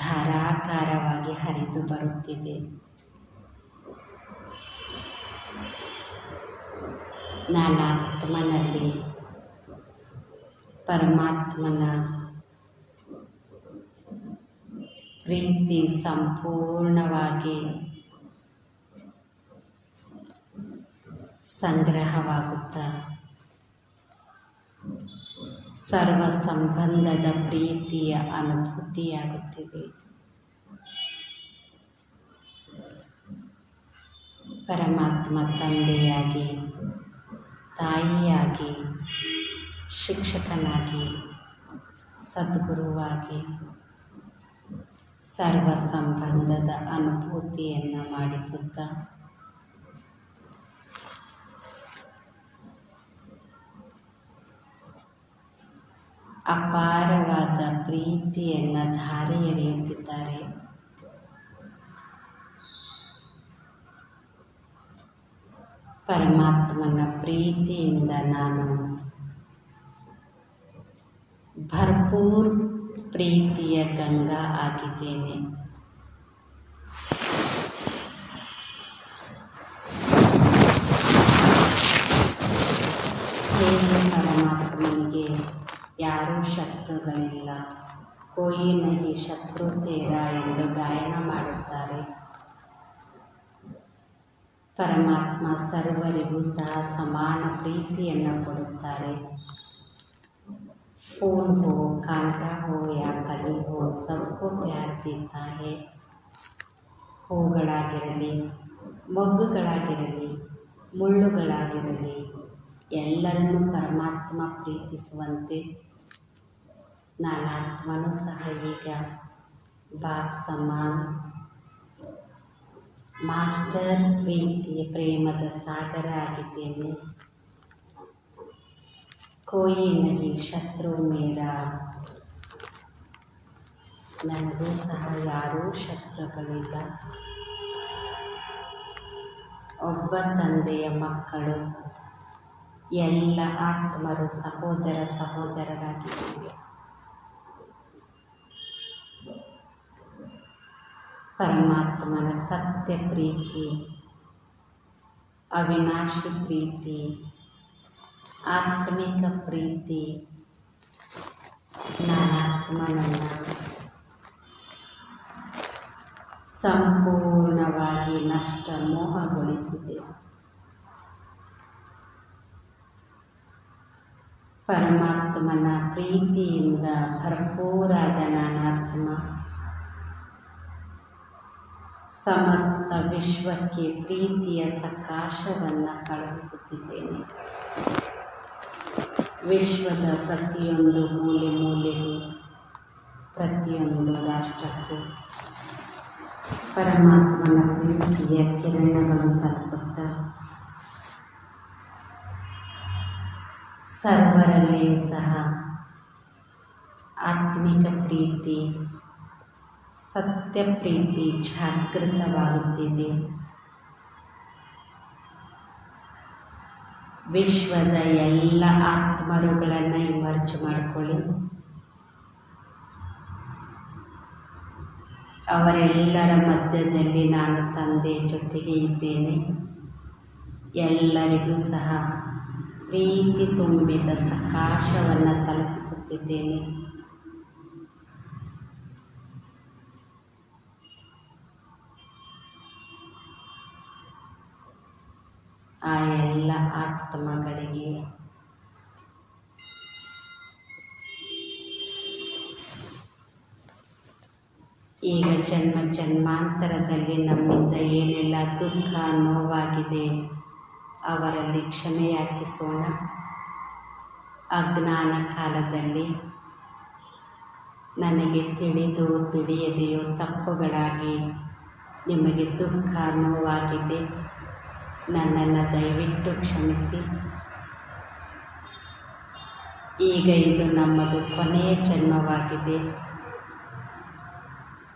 ಧಾರಾಕಾರವಾಗಿ ಹರಿದು ಬರುತ್ತಿದೆ. ನಾನಾತ್ಮನಲ್ಲಿ ಪರಮಾತ್ಮನ ಪ್ರೀತಿ ಸಂಪೂರ್ಣವಾಗಿ ಸಂಗ್ರಹವಾಗುತ್ತಾ ಸರ್ವ ಸಂಬಂಧದ ಪ್ರೀತಿಯ ಅನುಭೂತಿಯಾಗುತ್ತಿದೆ. ಪರಮಾತ್ಮ ತಂದೆಯಾಗಿ, ತಾಯಿಯಾಗಿ, ಶಿಕ್ಷಕನಾಗಿ, ಸದ್ಗುರುವಾಗಿ ಸರ್ವ ಸಂಬಂಧದ ಅನುಭೂತಿಯನ್ನು ಮಾಡಿಸುತ್ತಾ ಅಪಾರವಾದ ಪ್ರೀತಿಯನ್ನು ಧಾರೆ ಎರೆಯುತ್ತಿದ್ದಾರೆ. ಪರಮಾತ್ಮನ ಪ್ರೀತಿಯಿಂದ ನಾನು ಭರ್ಪೂರ್ ಪ್ರೀತಿಯ ಗಂಗಾ ಆಗಿದ್ದೇನೆ. ಹೇಗೆ ಪರಮಾತ್ಮನಿಗೆ ಯಾರೂ ಶತ್ರುಗಳಿಲ್ಲ, ಕೋಯಿ ನಹಿ ಶತ್ರು ತೇರ ಎಂದು ಗಾಯನ ಮಾಡುತ್ತಾರೆ. ಪರಮಾತ್ಮ ಸರ್ವರಿಗೂ ಸಹ ಸಮಾನ ಪ್ರೀತಿಯನ್ನು ಕೊಡುತ್ತಾರೆ. फूल हो, कांटा हो या कली हो, सबको प्यार देता है. ಹೂಗಳಾಗಿರಲಿ, ಮೊಗ್ಗುಗಳಾಗಿರಲಿ, ಮುಳ್ಳುಗಳಾಗಿರಲಿ, ಎಲ್ಲರನ್ನೂ ಪರಮಾತ್ಮ ಪ್ರೀತಿಸುವಂತೆ ನಾನಾತ್ಮನೂ ಸಹ ಈಗ ಬಾಪ್ ಸಮಾನ್ ಮಾಸ್ಟರ್ ಪ್ರೀತಿಯ ಪ್ರೇಮದ ಸಾಗರ ಆಗಿದ್ದೇನೆ. ಕೋಯಿ ನಹಿ ಶತ್ರು ಮೇರ, ನನಗೂ ಸಹ ಯಾರೂ ಶತ್ರುಗಳಿಲ್ಲ. ಒಬ್ಬ ತಂದೆಯ ಮಕ್ಕಳು ಎಲ್ಲ ಆತ್ಮರು ಸಹೋದರ ಸಹೋದರರಾಗಿದ್ದೇವೆ. ಪರಮಾತ್ಮನ ಸತ್ಯ ಪ್ರೀತಿ, ಅವಿನಾಶಿ ಪ್ರೀತಿ, ಆತ್ಮಿಕ ಪ್ರೀತಿ ನಾನಾತ್ಮನನ್ನು ಸಂಪೂರ್ಣವಾಗಿ ನಷ್ಟ ಮೋಹಗೊಳಿಸಿದೆ. ಪರಮಾತ್ಮನ ಪ್ರೀತಿಯಿಂದ ಭರಪೂರಾದ ನಾನಾತ್ಮ ಸಮಸ್ತ ವಿಶ್ವಕ್ಕೆ ಪ್ರೀತಿಯ ಸಕಾಶವನ್ನು ಕಳುಹಿಸುತ್ತಿದ್ದೇನೆ. ವಿಶ್ವದ ಪ್ರತಿಯೊಂದು ಮೂಲೆ ಮೂಲೆಗೂ, ಪ್ರತಿಯೊಂದು ರಾಷ್ಟ್ರಕ್ಕೂ ಪರಮಾತ್ಮನ ಪ್ರೀತಿಯ ಕಿರಣಗಳು ತಲುಪುತ್ತಾ ಸರ್ವರಲ್ಲಿಯೂ ಸಹ ಆತ್ಮಿಕ ಪ್ರೀತಿ, ಸತ್ಯ ಪ್ರೀತಿ ಜಾಗೃತವಾಗುತ್ತಿದೆ. ವಿಶ್ವದ ಎಲ್ಲ ಆತ್ಮರುಗಳನ್ನು ಇಮರ್ಜ್ ಮಾಡಿಕೊಳ್ಳಿ. ಅವರೆಲ್ಲರ ಮಧ್ಯದಲ್ಲಿ ನಾನು ತಂದೆ ಜೊತೆಗೆ ಇದ್ದೇನೆ. ಎಲ್ಲರಿಗೂ ಸಹ ಪ್ರೀತಿ ತುಂಬಿದ ಸಕಾಶವನ್ನು ತಲುಪಿಸುತ್ತಿದ್ದೇನೆ. ಆ ಎಲ್ಲ ಆತ್ಮಗಳಿಗೆ ಈಗ ಜನ್ಮ ಜನ್ಮಾಂತರದಲ್ಲಿ ನಮ್ಮಿಂದ ಏನೆಲ್ಲ ದುಃಖ ನೋವಾಗಿದೆ ಅವರಲ್ಲಿ ಕ್ಷಮೆ ಯಾಚಿಸೋಣ. ಅಜ್ಞಾನ ಕಾಲದಲ್ಲಿ ನನಗೆ ತಿಳಿದು ತಿಳಿಯದೆಯೋ ತಪ್ಪುಗಳಾಗಿ ನಿಮಗೆ ದುಃಖ ನೋವಾಗಿದೆ, ನನ್ನನ್ನು ದಯವಿಟ್ಟು ಕ್ಷಮಿಸಿ. ಈಗ ಇದು ನಮ್ಮದು ಕೊನೆಯ ಜನ್ಮವಾಗಿದೆ.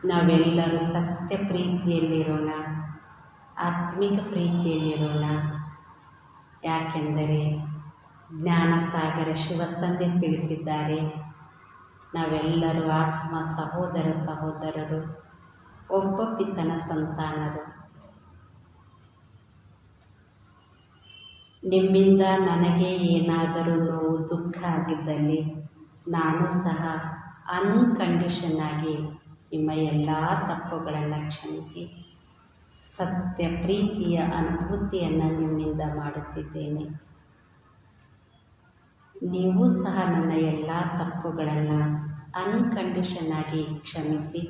ನಾವೆಲ್ಲರೂ ಸತ್ಯ ಪ್ರೀತಿಯಲ್ಲಿರೋಣ, ಆತ್ಮಿಕ ಪ್ರೀತಿಯಲ್ಲಿರೋಣ. ಯಾಕೆಂದರೆ ಜ್ಞಾನಸಾಗರ ಶಿವತಂದೆ ತಿಳಿಸಿದ್ದಾರೆ, ನಾವೆಲ್ಲರೂ ಆತ್ಮ ಸಹೋದರ ಸಹೋದರರು, ಒಬ್ಬ ಪಿತನ ಸಂತಾನರು. ನಿಮ್ಮಿಂದ ನನಗೆ ಏನಾದರೂ ನೋವು ದುಃಖ ಆಗಿದ್ದಲ್ಲಿ ನಾನು ಸಹ ಅನ್ಕಂಡೀಷನ್ ಆಗಿ ನಿಮ್ಮ ಎಲ್ಲ ತಪ್ಪುಗಳನ್ನು ಕ್ಷಮಿಸಿ ಸತ್ಯ ಪ್ರೀತಿಯ ಅನುಭೂತಿಯನ್ನು ನಿಮ್ಮಿಂದ ಮಾಡುತ್ತಿದ್ದೇನೆ. ನೀವು ಸಹ ನನ್ನ ಎಲ್ಲ ತಪ್ಪುಗಳನ್ನು ಅನ್ಕಂಡೀಷನ್ ಆಗಿ ಕ್ಷಮಿಸಿ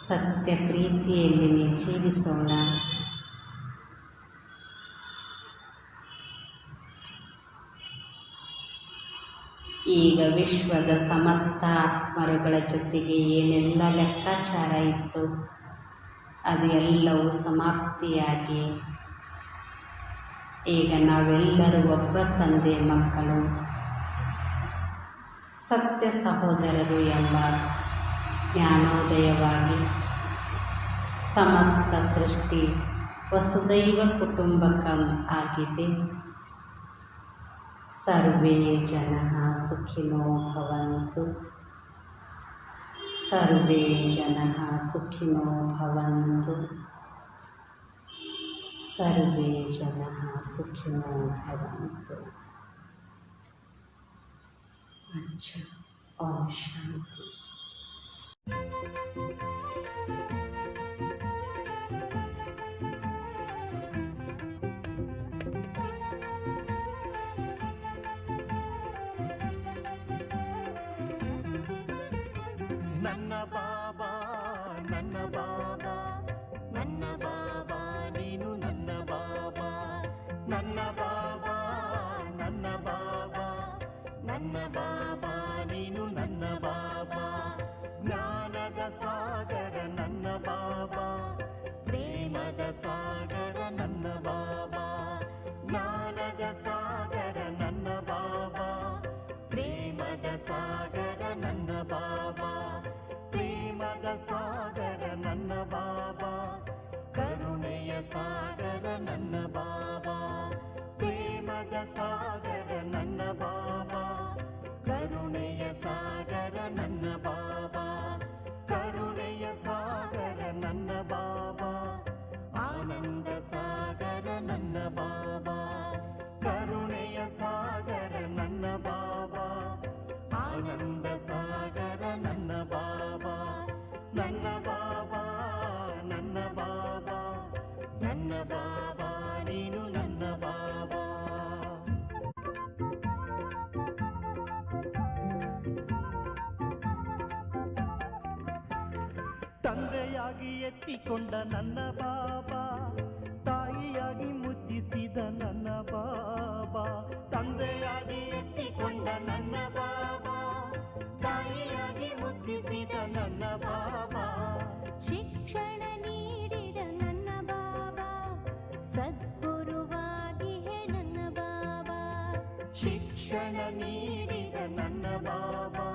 ಸತ್ಯ ಪ್ರೀತಿಯಲ್ಲಿ ಜೀವಿಸೋಣ. ಈಗ ವಿಶ್ವದ ಸಮಸ್ತ ಆತ್ಮರುಗಳ ಜೊತೆಗೆ ಏನೆಲ್ಲ ಲೆಕ್ಕಾಚಾರ ಇತ್ತು ಅದು ಎಲ್ಲವೂ ಸಮಾಪ್ತಿಯಾಗಿ ಈಗ ನಾವೆಲ್ಲರೂ ಒಬ್ಬ ತಂದೆ ಮಕ್ಕಳು, ಸತ್ಯ ಸಹೋದರರು ಎಂಬ ಜ್ಞಾನೋದಯವಾಗಿ ಸಮಸ್ತ ಸೃಷ್ಟಿ ವಸುದೈವ ಕುಟುಂಬಕಂ ಆಗಿದೆ. ಸರ್ವೇ ಜನಃ ಸುಖಿನೋ ಭವಂತು, ಸರ್ವೇ ಜನಃ ಸುಖಿನೋ ಭವಂತು, ಸರ್ವೇ ಜನಃ ಸುಖಿನೋ ಭವಂತು. अच्छा, ओम शांति. ಎತ್ತಿಕೊಂಡ ನನ್ನ ಬಾಬಾ, ತಾಯಿಯಾಗಿ ಮುದ್ದಿಸಿದ ನನ್ನ ಬಾಬಾ, ತಂದೆಯಾಗಿ ಎತ್ತಿಕೊಂಡ ನನ್ನ ಬಾಬಾ, ತಾಯಿಯಾಗಿ ಮುದ್ದಿಸಿದ ನನ್ನ ಬಾಬಾ, ಶಿಕ್ಷಣ ನೀಡಿದ ನನ್ನ ಬಾಬಾ, ಸದ್ಗುರುವಾಗಿ ಹೇ ನನ್ನ ಬಾಬಾ, ಶಿಕ್ಷಣ ನೀಡಿದ ನನ್ನ ಬಾಬಾ,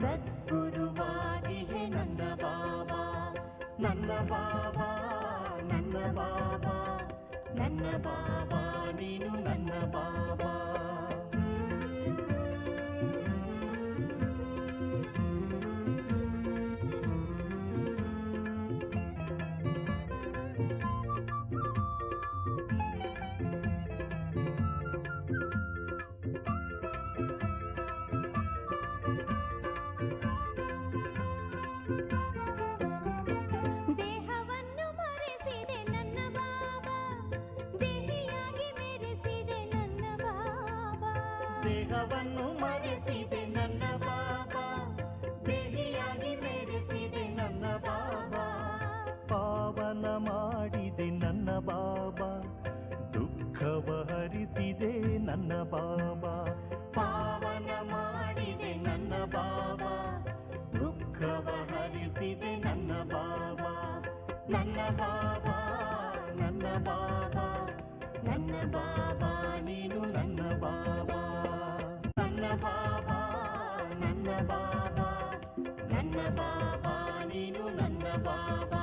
ಸದ್ಗುರುವಾಗಿ ಹೇ ನನ್ನ ಬಾಬಾ, ನನ್ನ ಬಾಬಾ, ನನ್ನ ಬಾಬಾ, ನನ್ನ ಬಾಬಾ, ನೀನು ನನ್ನ ಬಾಬಾ. ದೇಹವನ್ನು ಮರೆಸಿದೆ ನನ್ನ ಬಾಬಾ, ದೇಹಿಯಾಗಿ ಮೆರೆಸಿದೆ ನನ್ನ ಬಾಬಾ, ದೇಹವನ್ನು ಮರೆಸಿದೆ ನನ್ನ ಬಾಬಾ, ದೇಹಿಯಾಗಿ ಮೆರೆಸಿದೆ ನನ್ನ ಬಾಬಾ, ಪಾವನ ಮಾಡಿದೆ ನನ್ನ ಬಾಬಾ, ದುಃಖವ ಹರಿಸಿದೆ ನನ್ನ ಬಾಬಾ, ಪಾವನ ಮಾಡಿದೆ ನನ್ನ ಬಾಬಾ, ದುಃಖವ ಹರಿಸಿದೆ ನನ್ನ ಬಾಬಾ, ನನ್ನ ಬಾಬಾ, ನನ್ನ ಬಾಬಾ, ನನ್ನ ಬಾಬಾ, ನೀನು ನನ್ನ ಬಾಬಾ, ನನ್ನ ಬಾಬಾ, ನನ್ನ ಬಾಬಾ, ನನ್ನ ಬಾಬಾ, ನೀನು ನನ್ನ ಬಾಬಾ,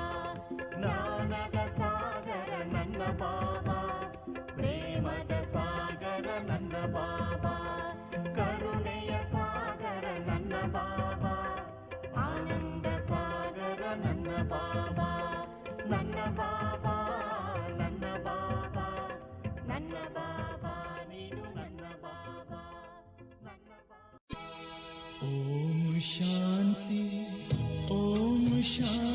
ಜ್ಞಾನದ ಸಾಗರ ನನ್ನ ಬಾಬಾ, ಪ್ರೇಮದ ಸಾಗರ ನನ್ನ ಬಾಬಾ, ಕರುಣೆಯ ಸಾಗರ ನನ್ನ ಬಾಬಾ, ಆನಂದ ಸಾಗರ ನನ್ನ ಬಾಬಾ, ನನ್ನ ಬಾಬಾ, ನನ್ನ ಬಾಬಾ, ನನ್ನ ಬಾಬಾ, ನೀನು ನನ್ನ ಬಾಬಾ, ನನ್ನ ಬಾಬಾ. ಓಂ ಶಾಂತಿ, ಓಂ ಶಾಂತಿ.